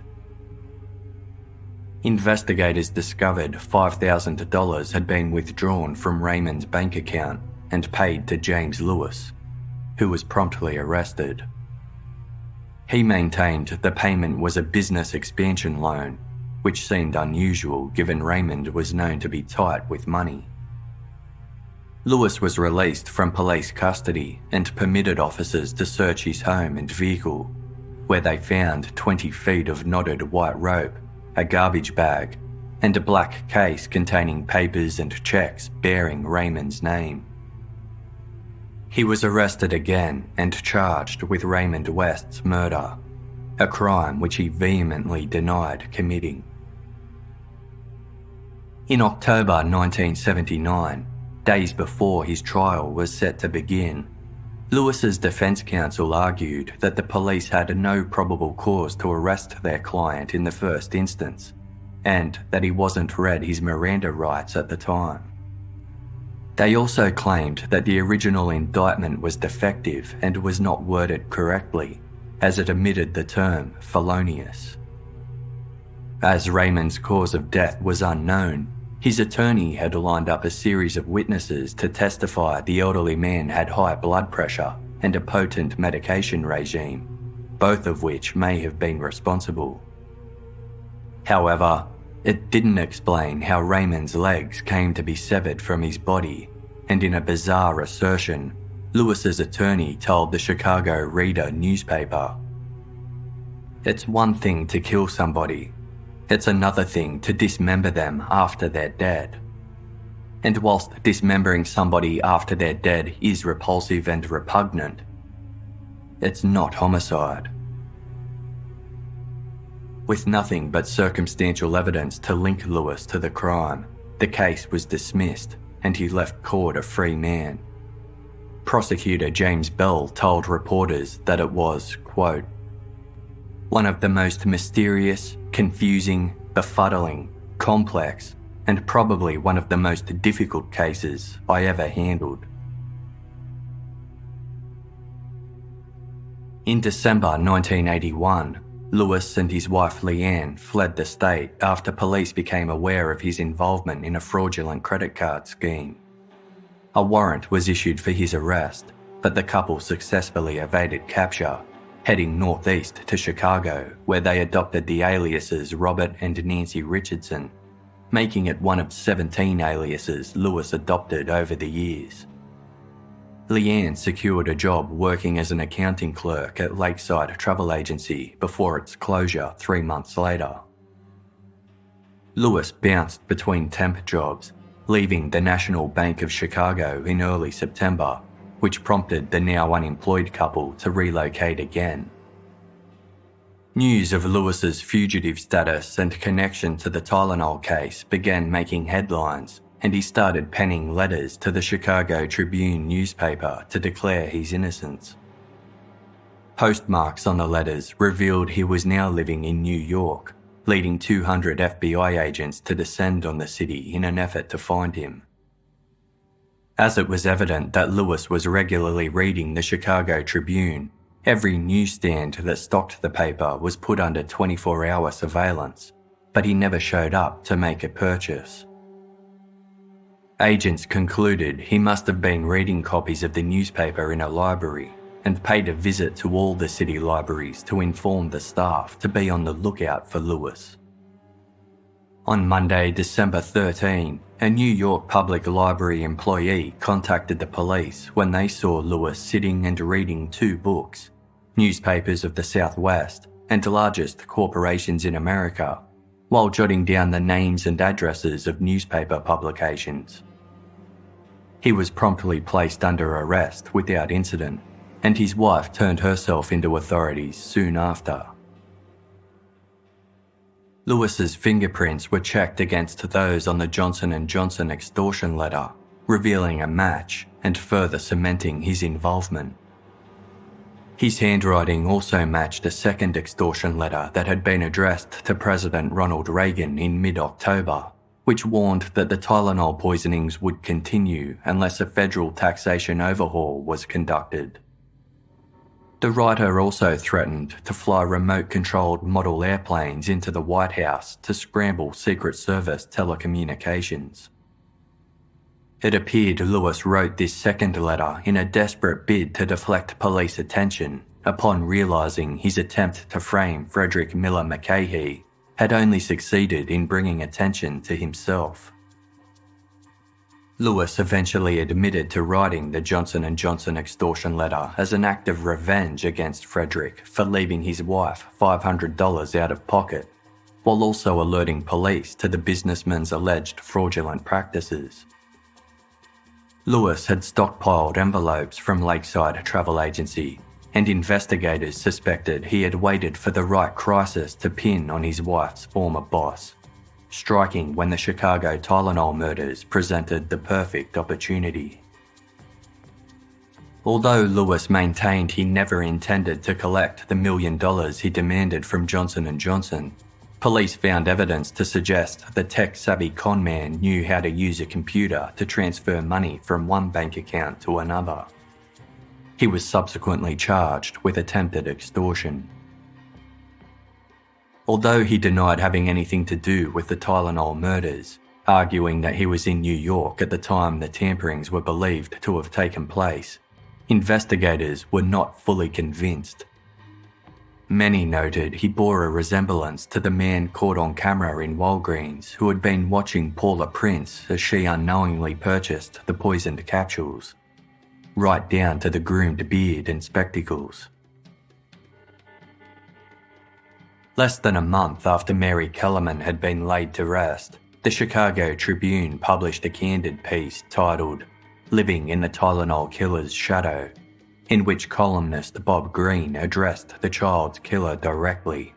Investigators discovered $5,000 had been withdrawn from Raymond's bank account and paid to James Lewis, who was promptly arrested. He maintained the payment was a business expansion loan, which seemed unusual given Raymond was known to be tight with money. Lewis was released from police custody and permitted officers to search his home and vehicle, where they found 20 feet of knotted white rope, a garbage bag, and a black case containing papers and checks bearing Raymond's name. He was arrested again and charged with Raymond West's murder, a crime which he vehemently denied committing. In October 1979, days before his trial was set to begin, Lewis's defense counsel argued that the police had no probable cause to arrest their client in the first instance, and that he wasn't read his Miranda rights at the time. They also claimed that the original indictment was defective and was not worded correctly, as it omitted the term felonious. As Raymond's cause of death was unknown, his attorney had lined up a series of witnesses to testify the elderly man had high blood pressure and a potent medication regime, both of which may have been responsible. However, it didn't explain how Raymond's legs came to be severed from his body, and in a bizarre assertion, Lewis's attorney told the Chicago Reader newspaper, "It's one thing to kill somebody. It's another thing to dismember them after they're dead. And whilst dismembering somebody after they're dead is repulsive and repugnant, it's not homicide." With nothing but circumstantial evidence to link Lewis to the crime, the case was dismissed and he left court a free man. Prosecutor James Bell told reporters that it was, quote, "one of the most mysterious, confusing, befuddling, complex, and probably one of the most difficult cases I ever handled." In December 1981, Lewis and his wife Leanne fled the state after police became aware of his involvement in a fraudulent credit card scheme. A warrant was issued for his arrest, but the couple successfully evaded capture, heading northeast to Chicago, where they adopted the aliases Robert and Nancy Richardson, making it one of 17 aliases Lewis adopted over the years. Leanne secured a job working as an accounting clerk at Lakeside Travel Agency before its closure 3 months later. Lewis bounced between temp jobs, leaving the National Bank of Chicago in early September, which prompted the now unemployed couple to relocate again. News of Lewis's fugitive status and connection to the Tylenol case began making headlines, and he started penning letters to the Chicago Tribune newspaper to declare his innocence. Postmarks on the letters revealed he was now living in New York, leading 200 FBI agents to descend on the city in an effort to find him. As it was evident that Lewis was regularly reading the Chicago Tribune, every newsstand that stocked the paper was put under 24-hour surveillance, but he never showed up to make a purchase. Agents concluded he must have been reading copies of the newspaper in a library and paid a visit to all the city libraries to inform the staff to be on the lookout for Lewis. On Monday, December 13, a New York Public Library employee contacted the police when they saw Lewis sitting and reading 2 books, Newspapers of the Southwest and Largest Corporations in America, while jotting down the names and addresses of newspaper publications. He was promptly placed under arrest without incident, and his wife turned herself into authorities soon after. Lewis's fingerprints were checked against those on the Johnson & Johnson extortion letter, revealing a match and further cementing his involvement. His handwriting also matched a second extortion letter that had been addressed to President Ronald Reagan in mid-October, which warned that the Tylenol poisonings would continue unless a federal taxation overhaul was conducted. The writer also threatened to fly remote-controlled model airplanes into the White House to scramble Secret Service telecommunications. It appeared Lewis wrote this second letter in a desperate bid to deflect police attention upon realising his attempt to frame Frederick Miller McCahey had only succeeded in bringing attention to himself. Lewis eventually admitted to writing the Johnson & Johnson extortion letter as an act of revenge against Frederick for leaving his wife $500 out of pocket, while also alerting police to the businessman's alleged fraudulent practices. Lewis had stockpiled envelopes from Lakeside Travel Agency, and investigators suspected he had waited for the right crisis to pin on his wife's former boss, striking when the Chicago Tylenol murders presented the perfect opportunity. Although Lewis maintained he never intended to collect the $1 million he demanded from Johnson & Johnson, police found evidence to suggest the tech-savvy conman knew how to use a computer to transfer money from one bank account to another. He was subsequently charged with attempted extortion. Although he denied having anything to do with the Tylenol murders, arguing that he was in New York at the time the tamperings were believed to have taken place, investigators were not fully convinced. Many noted he bore a resemblance to the man caught on camera in Walgreens who had been watching Paula Prince as she unknowingly purchased the poisoned capsules, right down to the groomed beard and spectacles. Less than a month after Mary Kellerman had been laid to rest, the Chicago Tribune published a candid piece titled "Living in the Tylenol Killer's Shadow," in which columnist Bob Greene addressed the child's killer directly,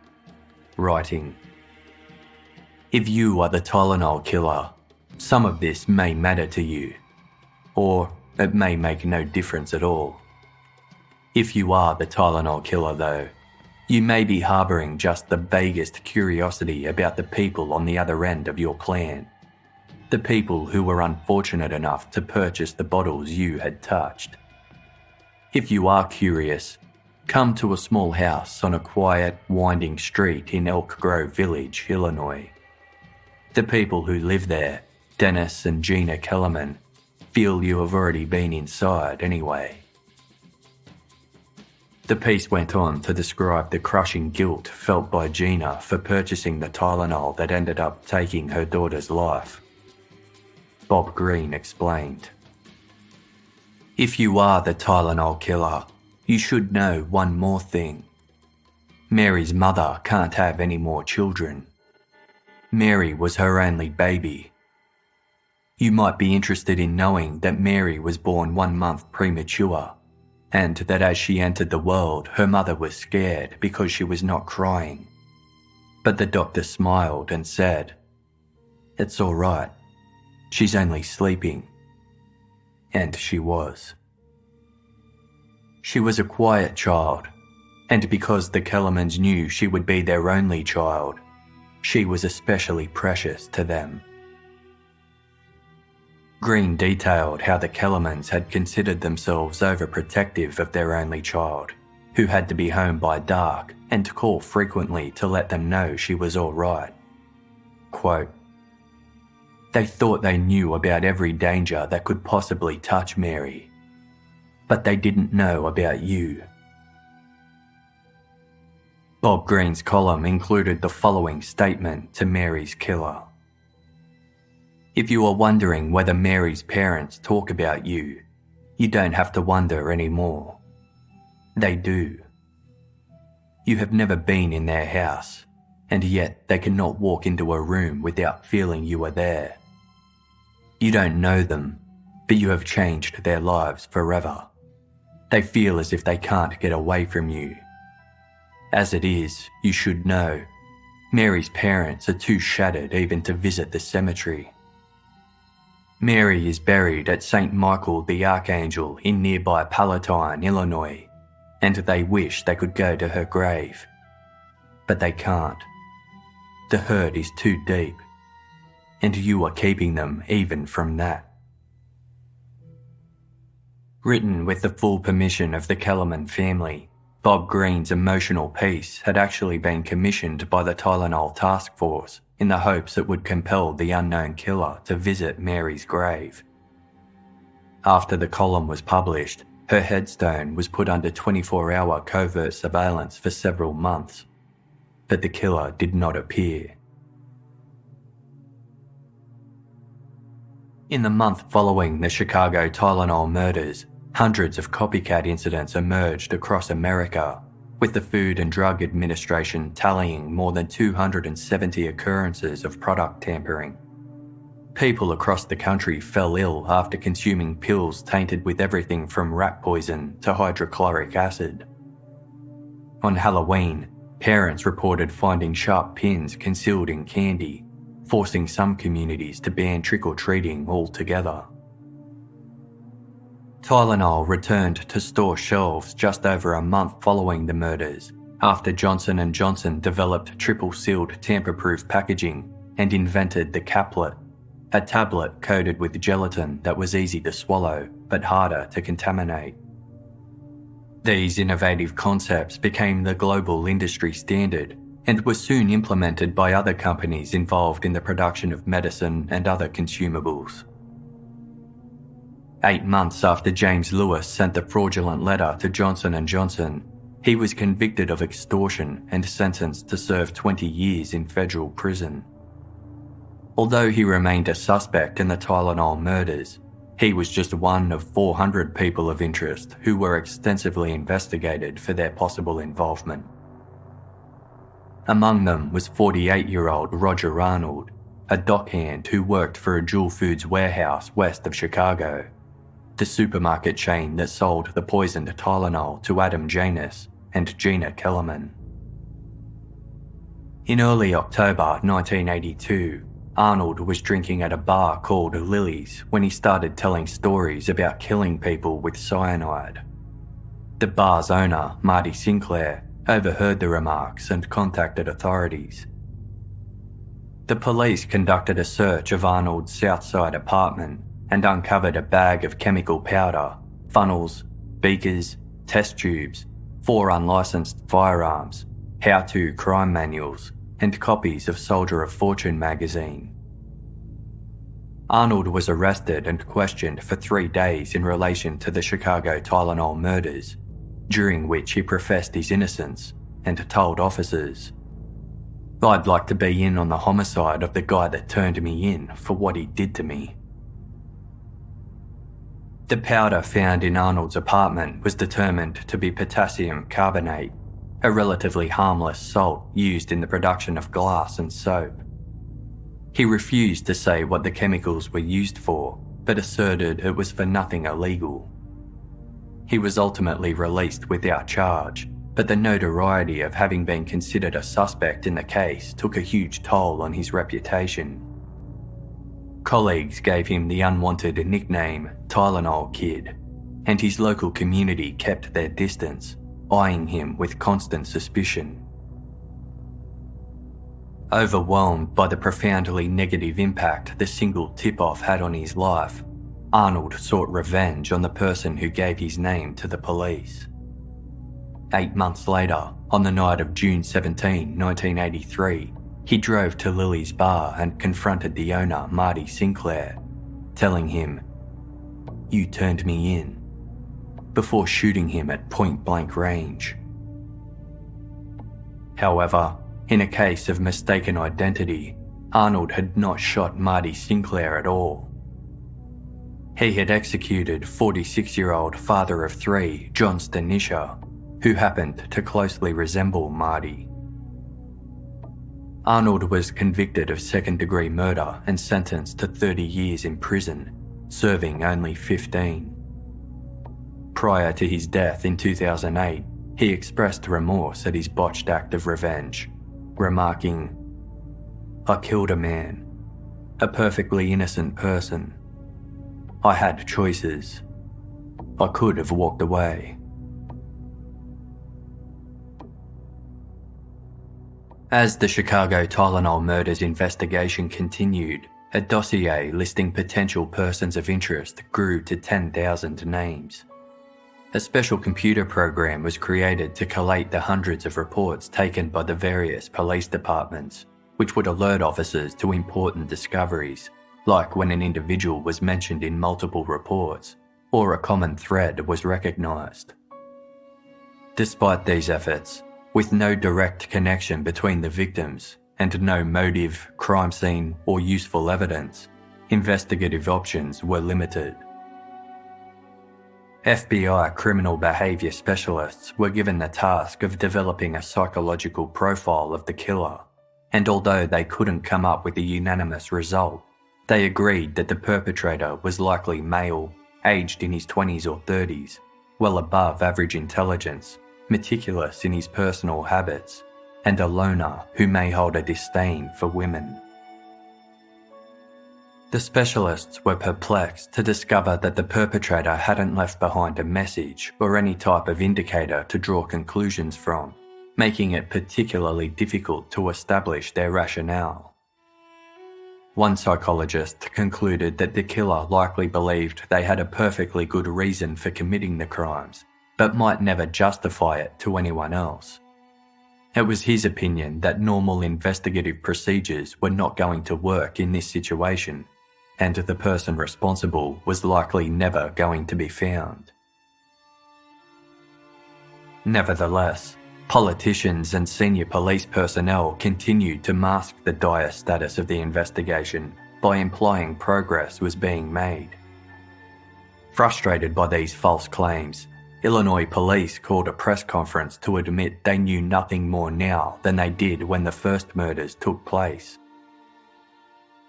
writing, "If you are the Tylenol killer, some of this may matter to you, or it may make no difference at all. If you are the Tylenol killer, though, you may be harbouring just the vaguest curiosity about the people on the other end of your plan, the people who were unfortunate enough to purchase the bottles you had touched. If you are curious, come to a small house on a quiet, winding street in Elk Grove Village, Illinois. The people who live there, Dennis and Gina Kellerman, feel you have already been inside anyway." The piece went on to describe the crushing guilt felt by Gina for purchasing the Tylenol that ended up taking her daughter's life. Bob Greene explained, "If you are the Tylenol killer, you should know one more thing. Mary's mother can't have any more children. Mary was her only baby. You might be interested in knowing that Mary was born 1 month premature, and that as she entered the world, her mother was scared because she was not crying. But the doctor smiled and said, 'It's all right. She's only sleeping. And she was. She was a quiet child, and because the Kellermans knew she would be their only child, she was especially precious to them. Green detailed how the Kellermans had considered themselves overprotective of their only child, who had to be home by dark and call frequently to let them know she was all right. Quote, "They thought they knew about every danger that could possibly touch Mary, but they didn't know about you." Bob Green's column included the following statement to Mary's killer. "If you are wondering whether Mary's parents talk about you, you don't have to wonder anymore. They do. You have never been in their house, and yet they cannot walk into a room without feeling you are there. You don't know them, but you have changed their lives forever. They feel as if they can't get away from you. As it is, you should know, Mary's parents are too shattered even to visit the cemetery. Mary is buried at St. Michael the Archangel in nearby Palatine, Illinois, and they wish they could go to her grave. But they can't. The hurt is too deep, and you are keeping them even from that." Written with the full permission of the Kellerman family, Bob Green's emotional piece had actually been commissioned by the Tylenol task force in the hopes it would compel the unknown killer to visit Mary's grave. After the column was published, her headstone was put under 24-hour covert surveillance for several months, but the killer did not appear. In the month following the Chicago Tylenol murders, hundreds of copycat incidents emerged across America, with the Food and Drug Administration tallying more than 270 occurrences of product tampering. People across the country fell ill after consuming pills tainted with everything from rat poison to hydrochloric acid. On Halloween, parents reported finding sharp pins concealed in candy, forcing some communities to ban trick-or-treating altogether. Tylenol returned to store shelves just over a month following the murders, after Johnson & Johnson developed triple-sealed tamper-proof packaging and invented the caplet, a tablet coated with gelatin that was easy to swallow but harder to contaminate. These innovative concepts became the global industry standard and were soon implemented by other companies involved in the production of medicine and other consumables. 8 months after James Lewis sent the fraudulent letter to Johnson & Johnson, he was convicted of extortion and sentenced to serve 20 years in federal prison. Although he remained a suspect in the Tylenol murders, he was just one of 400 people of interest who were extensively investigated for their possible involvement. Among them was 48-year-old Roger Arnold, a dockhand who worked for a Jewel Foods warehouse west of Chicago, the supermarket chain that sold the poisoned Tylenol to Adam Janus and Gina Kellerman. In early October 1982, Arnold was drinking at a bar called Lily's when he started telling stories about killing people with cyanide. The bar's owner, Marty Sinclair, overheard the remarks and contacted authorities. The police conducted a search of Arnold's Southside apartment and uncovered a bag of chemical powder, funnels, beakers, test tubes, 4 unlicensed firearms, how-to crime manuals, and copies of Soldier of Fortune magazine. Arnold was arrested and questioned for 3 days in relation to the Chicago Tylenol murders, during which he professed his innocence and told officers, "I'd like to be in on the homicide of the guy that turned me in for what he did to me." The powder found in Arnold's apartment was determined to be potassium carbonate, a relatively harmless salt used in the production of glass and soap. He refused to say what the chemicals were used for, but asserted it was for nothing illegal. He was ultimately released without charge, but the notoriety of having been considered a suspect in the case took a huge toll on his reputation. Colleagues gave him the unwanted nickname Tylenol Kid, and his local community kept their distance, eyeing him with constant suspicion. Overwhelmed by the profoundly negative impact the single tip-off had on his life, Arnold sought revenge on the person who gave his name to the police. 8 months later, on the night of June 17, 1983, he drove to Lily's bar and confronted the owner, Marty Sinclair, telling him, "You turned me in," before shooting him at point-blank range. However, in a case of mistaken identity, Arnold had not shot Marty Sinclair at all. He had executed 46-year-old father of 3, John Stanisha, who happened to closely resemble Marty. Arnold was convicted of second-degree murder and sentenced to 30 years in prison, serving only 15. Prior to his death in 2008, he expressed remorse at his botched act of revenge, remarking, "I killed a man, a perfectly innocent person. I had choices. I could have walked away." As the Chicago Tylenol murders investigation continued, a dossier listing potential persons of interest grew to 10,000 names. A special computer program was created to collate the hundreds of reports taken by the various police departments, which would alert officers to important discoveries, like when an individual was mentioned in multiple reports, or a common thread was recognised. Despite these efforts, with no direct connection between the victims and no motive, crime scene, or useful evidence, investigative options were limited. FBI criminal behaviour specialists were given the task of developing a psychological profile of the killer, and although they couldn't come up with a unanimous result, they agreed that the perpetrator was likely male, aged in his 20s or 30s, well above average intelligence, meticulous in his personal habits, and a loner who may hold a disdain for women. The specialists were perplexed to discover that the perpetrator hadn't left behind a message or any type of indicator to draw conclusions from, making it particularly difficult to establish their rationale. One psychologist concluded that the killer likely believed they had a perfectly good reason for committing the crimes, but might never justify it to anyone else. It was his opinion that normal investigative procedures were not going to work in this situation, and the person responsible was likely never going to be found. Nevertheless, politicians and senior police personnel continued to mask the dire status of the investigation by implying progress was being made. Frustrated by these false claims, Illinois police called a press conference to admit they knew nothing more now than they did when the first murders took place.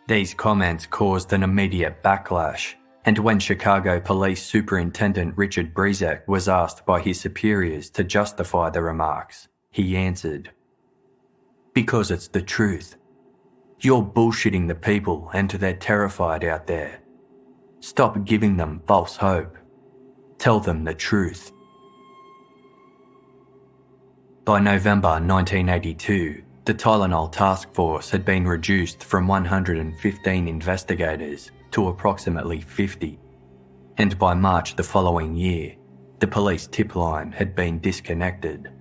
These comments caused an immediate backlash, and when Chicago Police Superintendent Richard Brezek was asked by his superiors to justify the remarks, he answered, "Because it's the truth. You're bullshitting the people and they're terrified out there. Stop giving them false hope. Tell them the truth." By November 1982, the Tylenol task force had been reduced from 115 investigators to approximately 50, and by March the following year, the police tip line had been disconnected.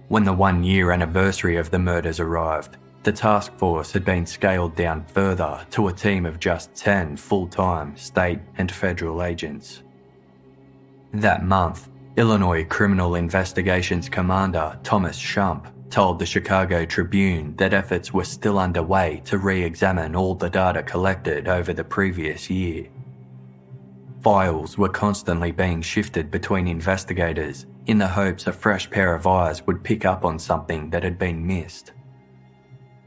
When the 1-year anniversary of the murders arrived, the task force had been scaled down further to a team of just 10 full-time state and federal agents. That month, Illinois Criminal Investigations Commander Thomas Shump told the Chicago Tribune that efforts were still underway to re-examine all the data collected over the previous year. Files were constantly being shifted between investigators in the hopes a fresh pair of eyes would pick up on something that had been missed.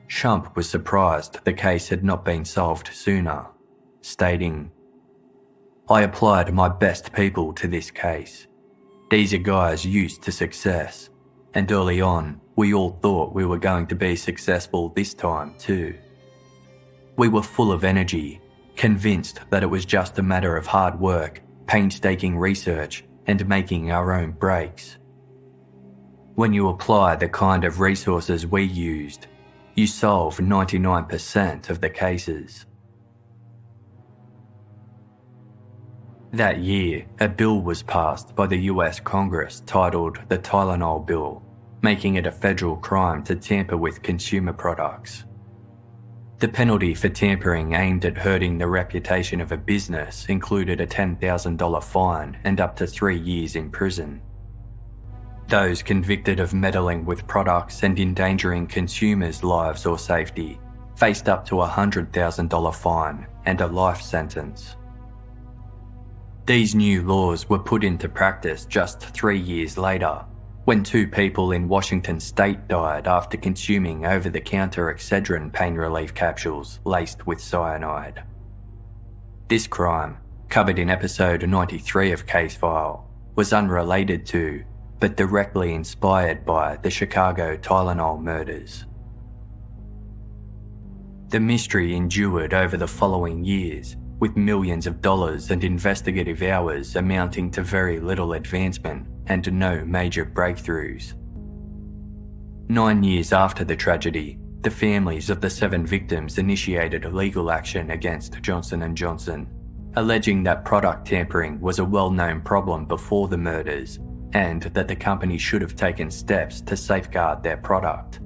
Shump was surprised the case had not been solved sooner, stating, "I applied my best people to this case. These are guys used to success, and early on, we all thought we were going to be successful this time too." We were full of energy, convinced that it was just a matter of hard work, painstaking research, and making our own breaks. When you apply the kind of resources we used, you solve 99% of the cases. That year, a bill was passed by the US Congress titled the Tylenol Bill, making it a federal crime to tamper with consumer products. The penalty for tampering aimed at hurting the reputation of a business included a $10,000 fine and up to 3 years in prison. Those convicted of meddling with products and endangering consumers' lives or safety faced up to a $100,000 fine and a life sentence. These new laws were put into practice just 3 years later, when 2 people in Washington state died after consuming over-the-counter Excedrin pain relief capsules laced with cyanide. This crime, covered in episode 93 of Casefile, was unrelated to, but directly inspired by, the Chicago Tylenol murders. The mystery endured over the following years, with millions of dollars and investigative hours amounting to very little advancement and no major breakthroughs. 9 years after the tragedy, the families of the 7 victims initiated legal action against Johnson & Johnson, alleging that product tampering was a well-known problem before the murders and that the company should have taken steps to safeguard their product.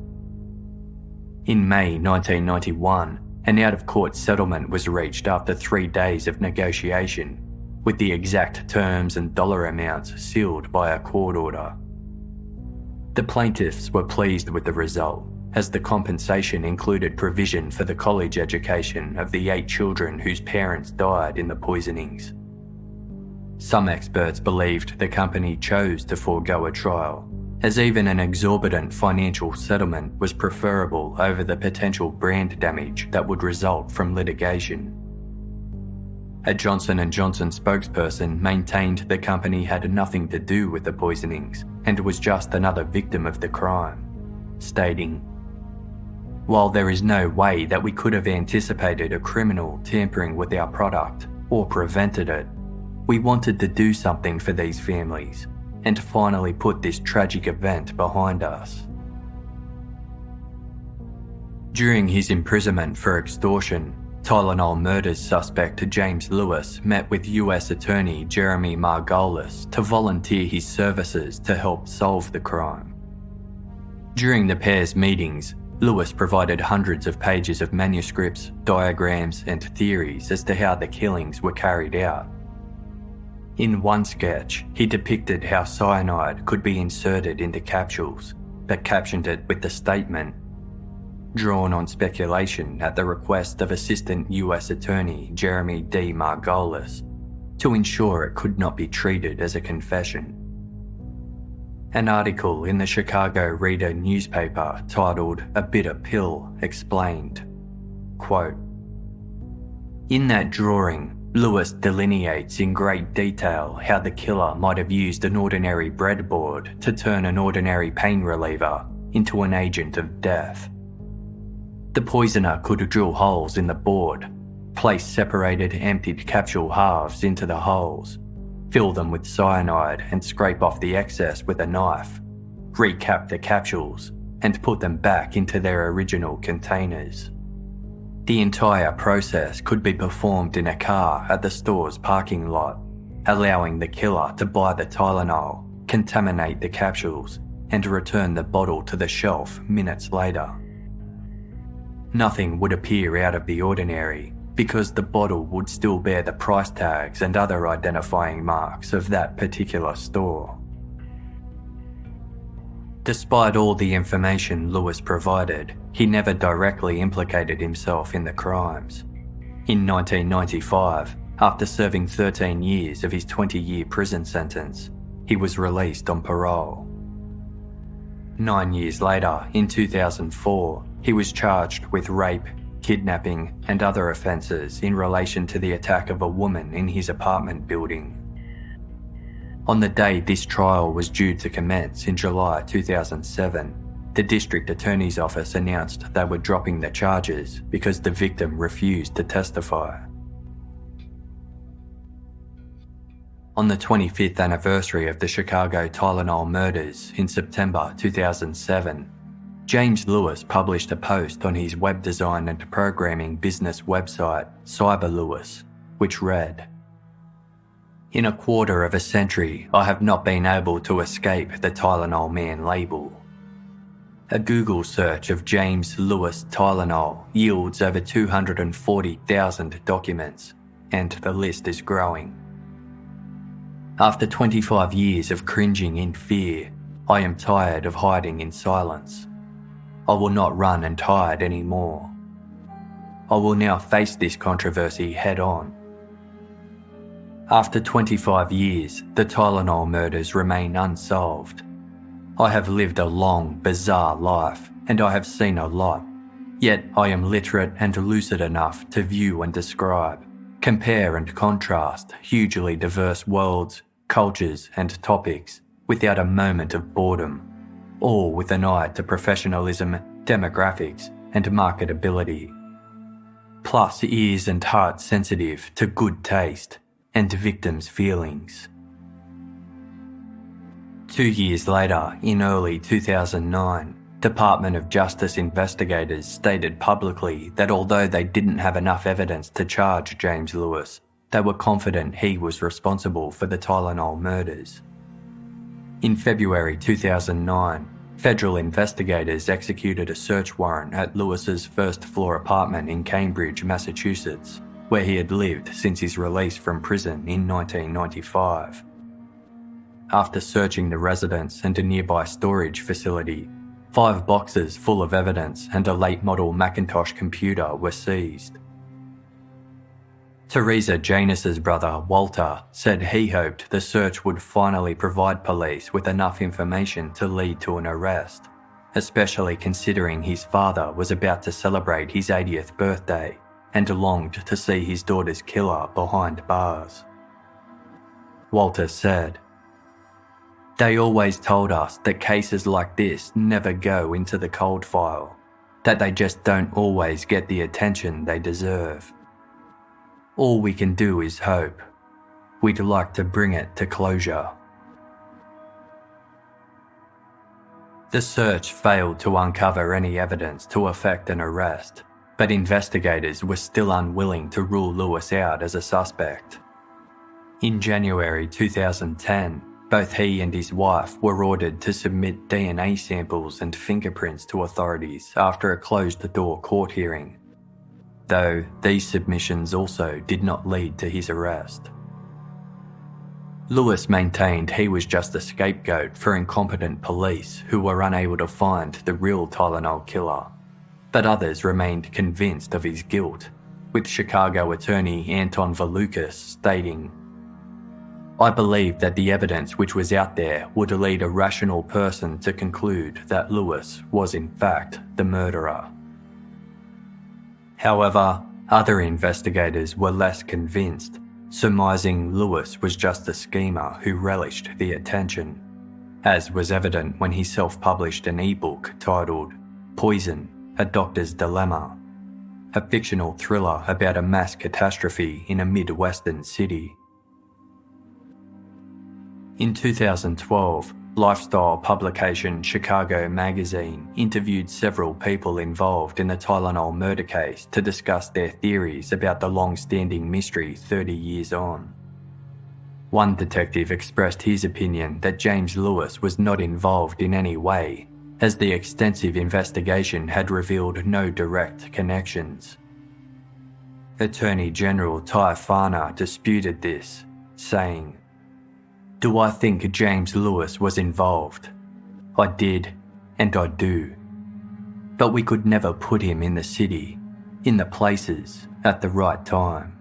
In May 1991, an out-of-court settlement was reached after 3 days of negotiation, with the exact terms and dollar amounts sealed by a court order. The plaintiffs were pleased with the result, as the compensation included provision for the college education of the 8 children whose parents died in the poisonings. Some experts believed the company chose to forego a trial, as even an exorbitant financial settlement was preferable over the potential brand damage that would result from litigation. A Johnson & Johnson spokesperson maintained the company had nothing to do with the poisonings and was just another victim of the crime, stating, "While there is no way that we could have anticipated a criminal tampering with our product or prevented it, we wanted to do something for these families and finally put this tragic event behind us." During his imprisonment for extortion, Tylenol murders suspect James Lewis met with US Attorney Jeremy Margolis to volunteer his services to help solve the crime. During the pair's meetings, Lewis provided hundreds of pages of manuscripts, diagrams, and theories as to how the killings were carried out. In one sketch, he depicted how cyanide could be inserted into capsules, but captioned it with the statement, "Drawn on speculation at the request of Assistant US Attorney Jeremy D. Margolis, to ensure it could not be treated as a confession." An article in the Chicago Reader newspaper titled "A Bitter Pill" explained, quote, "In that drawing, Lewis delineates in great detail how the killer might have used an ordinary breadboard to turn an ordinary pain reliever into an agent of death. The poisoner could drill holes in the board, place separated emptied capsule halves into the holes, fill them with cyanide and scrape off the excess with a knife, recap the capsules and put them back into their original containers. The entire process could be performed in a car at the store's parking lot, allowing the killer to buy the Tylenol, contaminate the capsules, and return the bottle to the shelf minutes later. Nothing would appear out of the ordinary because the bottle would still bear the price tags and other identifying marks of that particular store." Despite all the information Lewis provided, he never directly implicated himself in the crimes. In 1995, after serving 13 years of his 20-year prison sentence, he was released on parole. 9 years later, in 2004, he was charged with rape, kidnapping, and other offences in relation to the attack of a woman in his apartment building. On the day this trial was due to commence in July 2007, The district attorney's office announced they were dropping the charges because the victim refused to testify. On the 25th anniversary of the Chicago Tylenol murders in September 2007, James Lewis published a post on his web design and programming business website, CyberLewis, which read, "In a quarter of a century, I have not been able to escape the Tylenol man label. A Google search of James Lewis Tylenol yields over 240,000 documents, and the list is growing. After 25 years of cringing in fear, I am tired of hiding in silence. I will not run and hide anymore. I will now face this controversy head on. After 25 years, the Tylenol murders remain unsolved. I have lived a long, bizarre life, and I have seen a lot. Yet I am literate and lucid enough to view and describe, compare and contrast hugely diverse worlds, cultures and topics without a moment of boredom, all with an eye to professionalism, demographics and marketability. Plus ears and heart sensitive to good taste and victims' feelings." 2 years later, in early 2009, Department of Justice investigators stated publicly that although they didn't have enough evidence to charge James Lewis, they were confident he was responsible for the Tylenol murders. In February 2009, federal investigators executed a search warrant at Lewis's first-floor apartment in Cambridge, Massachusetts, where he had lived since his release from prison in 1995. After searching the residence and a nearby storage facility, 5 boxes full of evidence and a late-model Macintosh computer were seized. Teresa Janus's brother, Walter, said he hoped the search would finally provide police with enough information to lead to an arrest, especially considering his father was about to celebrate his 80th birthday and longed to see his daughter's killer behind bars. Walter said, "They always told us that cases like this never go into the cold file, that they just don't always get the attention they deserve. All we can do is hope. We'd like to bring it to closure." The search failed to uncover any evidence to effect an arrest, but investigators were still unwilling to rule Lewis out as a suspect. In January 2010, both he and his wife were ordered to submit DNA samples and fingerprints to authorities after a closed-door court hearing, though these submissions also did not lead to his arrest. Lewis maintained he was just a scapegoat for incompetent police who were unable to find the real Tylenol killer, but others remained convinced of his guilt, with Chicago attorney Anton Valukas stating, "I believe that the evidence which was out there would lead a rational person to conclude that Lewis was in fact the murderer." However, other investigators were less convinced, surmising Lewis was just a schemer who relished the attention, as was evident when he self-published an ebook titled Poison, A Doctor's Dilemma, a fictional thriller about a mass catastrophe in a Midwestern city. In 2012, lifestyle publication Chicago Magazine interviewed several people involved in the Tylenol murder case to discuss their theories about the long-standing mystery 30 years on. One detective expressed his opinion that James Lewis was not involved in any way, as the extensive investigation had revealed no direct connections. Attorney General Ty Farner disputed this, saying, "Do I think James Lewis was involved? I did, and I do. But we could never put him in the city, in the places, at the right time."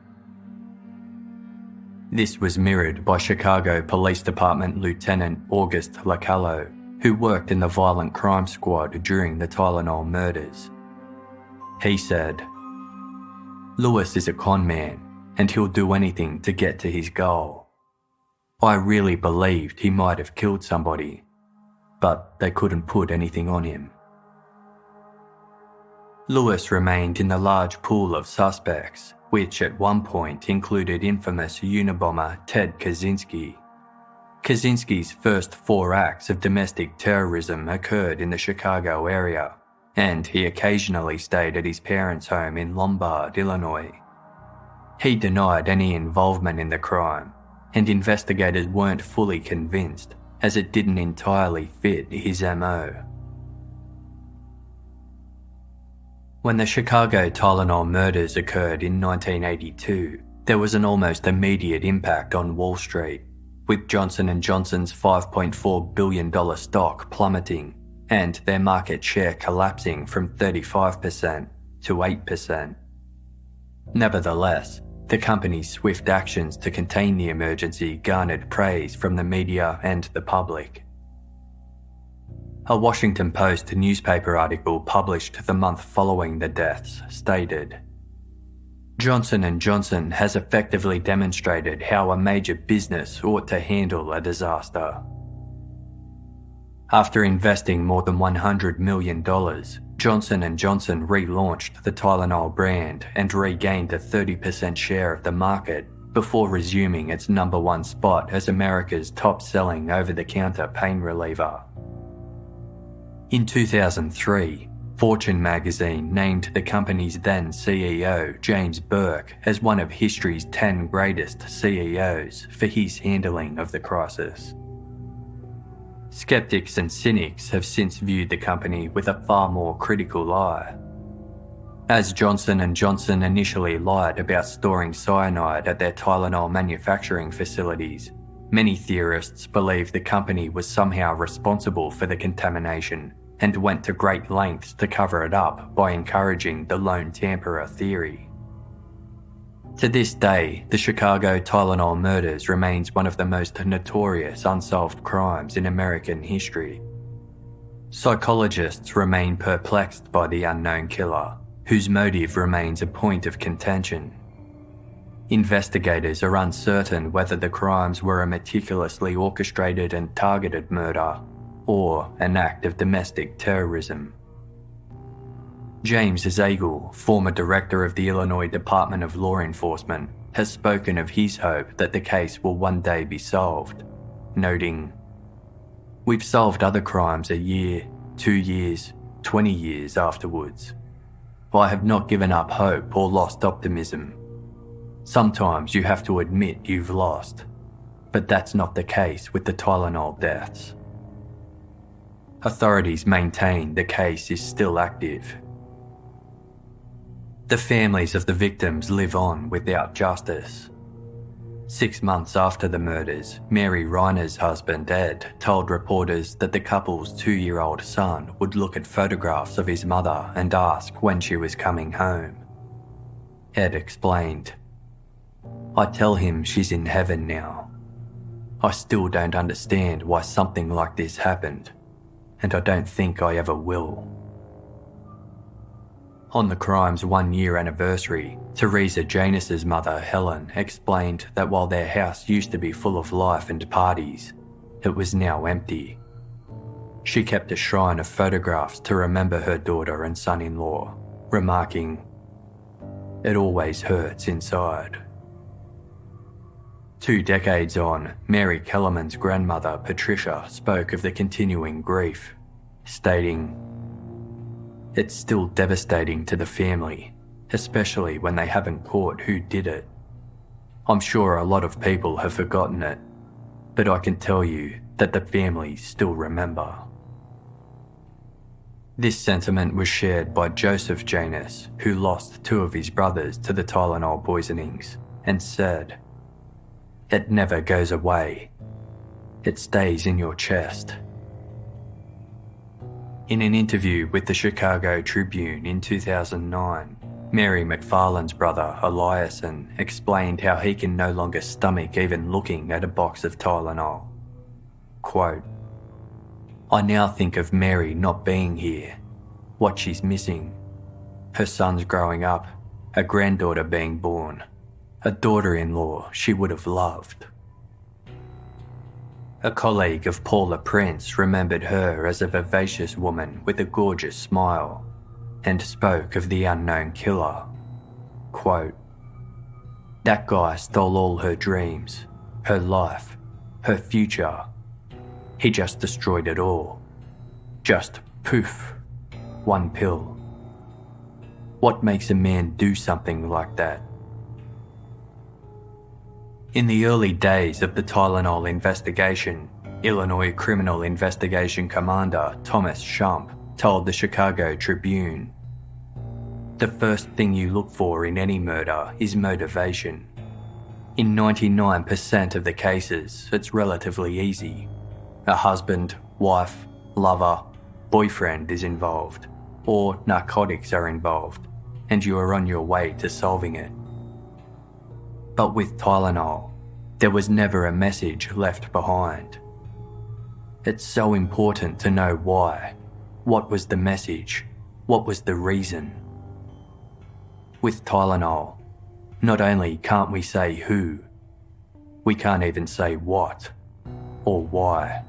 This was mirrored by Chicago Police Department Lieutenant August Lacallo, who worked in the violent crime squad during the Tylenol murders. He said, "Lewis is a con man, and he'll do anything to get to his goal. I really believed he might have killed somebody, but they couldn't put anything on him." Lewis remained in the large pool of suspects, which at one point included infamous Unabomber Ted Kaczynski. Kaczynski's first 4 acts of domestic terrorism occurred in the Chicago area, and he occasionally stayed at his parents' home in Lombard, Illinois. He denied any involvement in the crime, and investigators weren't fully convinced, as it didn't entirely fit his MO. When the Chicago Tylenol murders occurred in 1982, there was an almost immediate impact on Wall Street, with Johnson & Johnson's $5.4 billion stock plummeting and their market share collapsing from 35% to 8%. Nevertheless, the company's swift actions to contain the emergency garnered praise from the media and the public. A Washington Post newspaper article published the month following the deaths stated, "Johnson & Johnson has effectively demonstrated how a major business ought to handle a disaster." After investing more than $100 million, Johnson & Johnson relaunched the Tylenol brand and regained a 30% share of the market before resuming its #1 spot as America's top-selling over-the-counter pain reliever. In 2003, Fortune magazine named the company's then CEO, James Burke, as one of history's 10 greatest CEOs for his handling of the crisis. Skeptics and cynics have since viewed the company with a far more critical eye. As Johnson & Johnson initially lied about storing cyanide at their Tylenol manufacturing facilities, many theorists believe the company was somehow responsible for the contamination and went to great lengths to cover it up by encouraging the lone tamperer theory. To this day, the Chicago Tylenol murders remains one of the most notorious unsolved crimes in American history. Psychologists remain perplexed by the unknown killer, whose motive remains a point of contention. Investigators are uncertain whether the crimes were a meticulously orchestrated and targeted murder or an act of domestic terrorism. James Zagel, former director of the Illinois Department of Law Enforcement, has spoken of his hope that the case will one day be solved, noting, "We've solved other crimes a year, 2 years, 20 years afterwards. I have not given up hope or lost optimism. Sometimes you have to admit you've lost, but that's not the case with the Tylenol deaths." Authorities maintain the case is still active. The families of the victims live on without justice. 6 months after the murders, Mary Reiner's husband Ed told reporters that the couple's 2-year-old son would look at photographs of his mother and ask when she was coming home. Ed explained, "I tell him she's in heaven now. I still don't understand why something like this happened, and I don't think I ever will." On the crime's 1-year anniversary, Teresa Janus's mother, Helen, explained that while their house used to be full of life and parties, it was now empty. She kept a shrine of photographs to remember her daughter and son-in-law, remarking, "It always hurts inside." 2 decades on, Mary Kellerman's grandmother, Patricia, spoke of the continuing grief, stating, "It's still devastating to the family, especially when they haven't caught who did it. I'm sure a lot of people have forgotten it, but I can tell you that the families still remember." This sentiment was shared by Joseph Janus, who lost 2 of his brothers to the Tylenol poisonings, and said, "It never goes away. It stays in your chest." In an interview with the Chicago Tribune in 2009, Mary McFarland's brother, Eliason, explained how he can no longer stomach even looking at a box of Tylenol. Quote, "I now think of Mary not being here, what she's missing. Her son's growing up, a granddaughter being born, a daughter-in-law she would have loved." A colleague of Paula Prince remembered her as a vivacious woman with a gorgeous smile. and spoke of the unknown killer. Quote, "That guy stole all her dreams, her life, her future. He just destroyed it all. Just poof, one pill. What makes a man do something like that?" In the early days of the Tylenol investigation, Illinois Criminal Investigation Commander Thomas Shump told the Chicago Tribune, "The first thing you look for in any murder is motivation. In 99% of the cases, it's relatively easy. A husband, wife, lover, boyfriend is involved, or narcotics are involved, and you are on your way to solving it. But with Tylenol, there was never a message left behind. It's so important to know why. What was the message? What was the reason? With Tylenol, not only can't we say who, we can't even say what or why.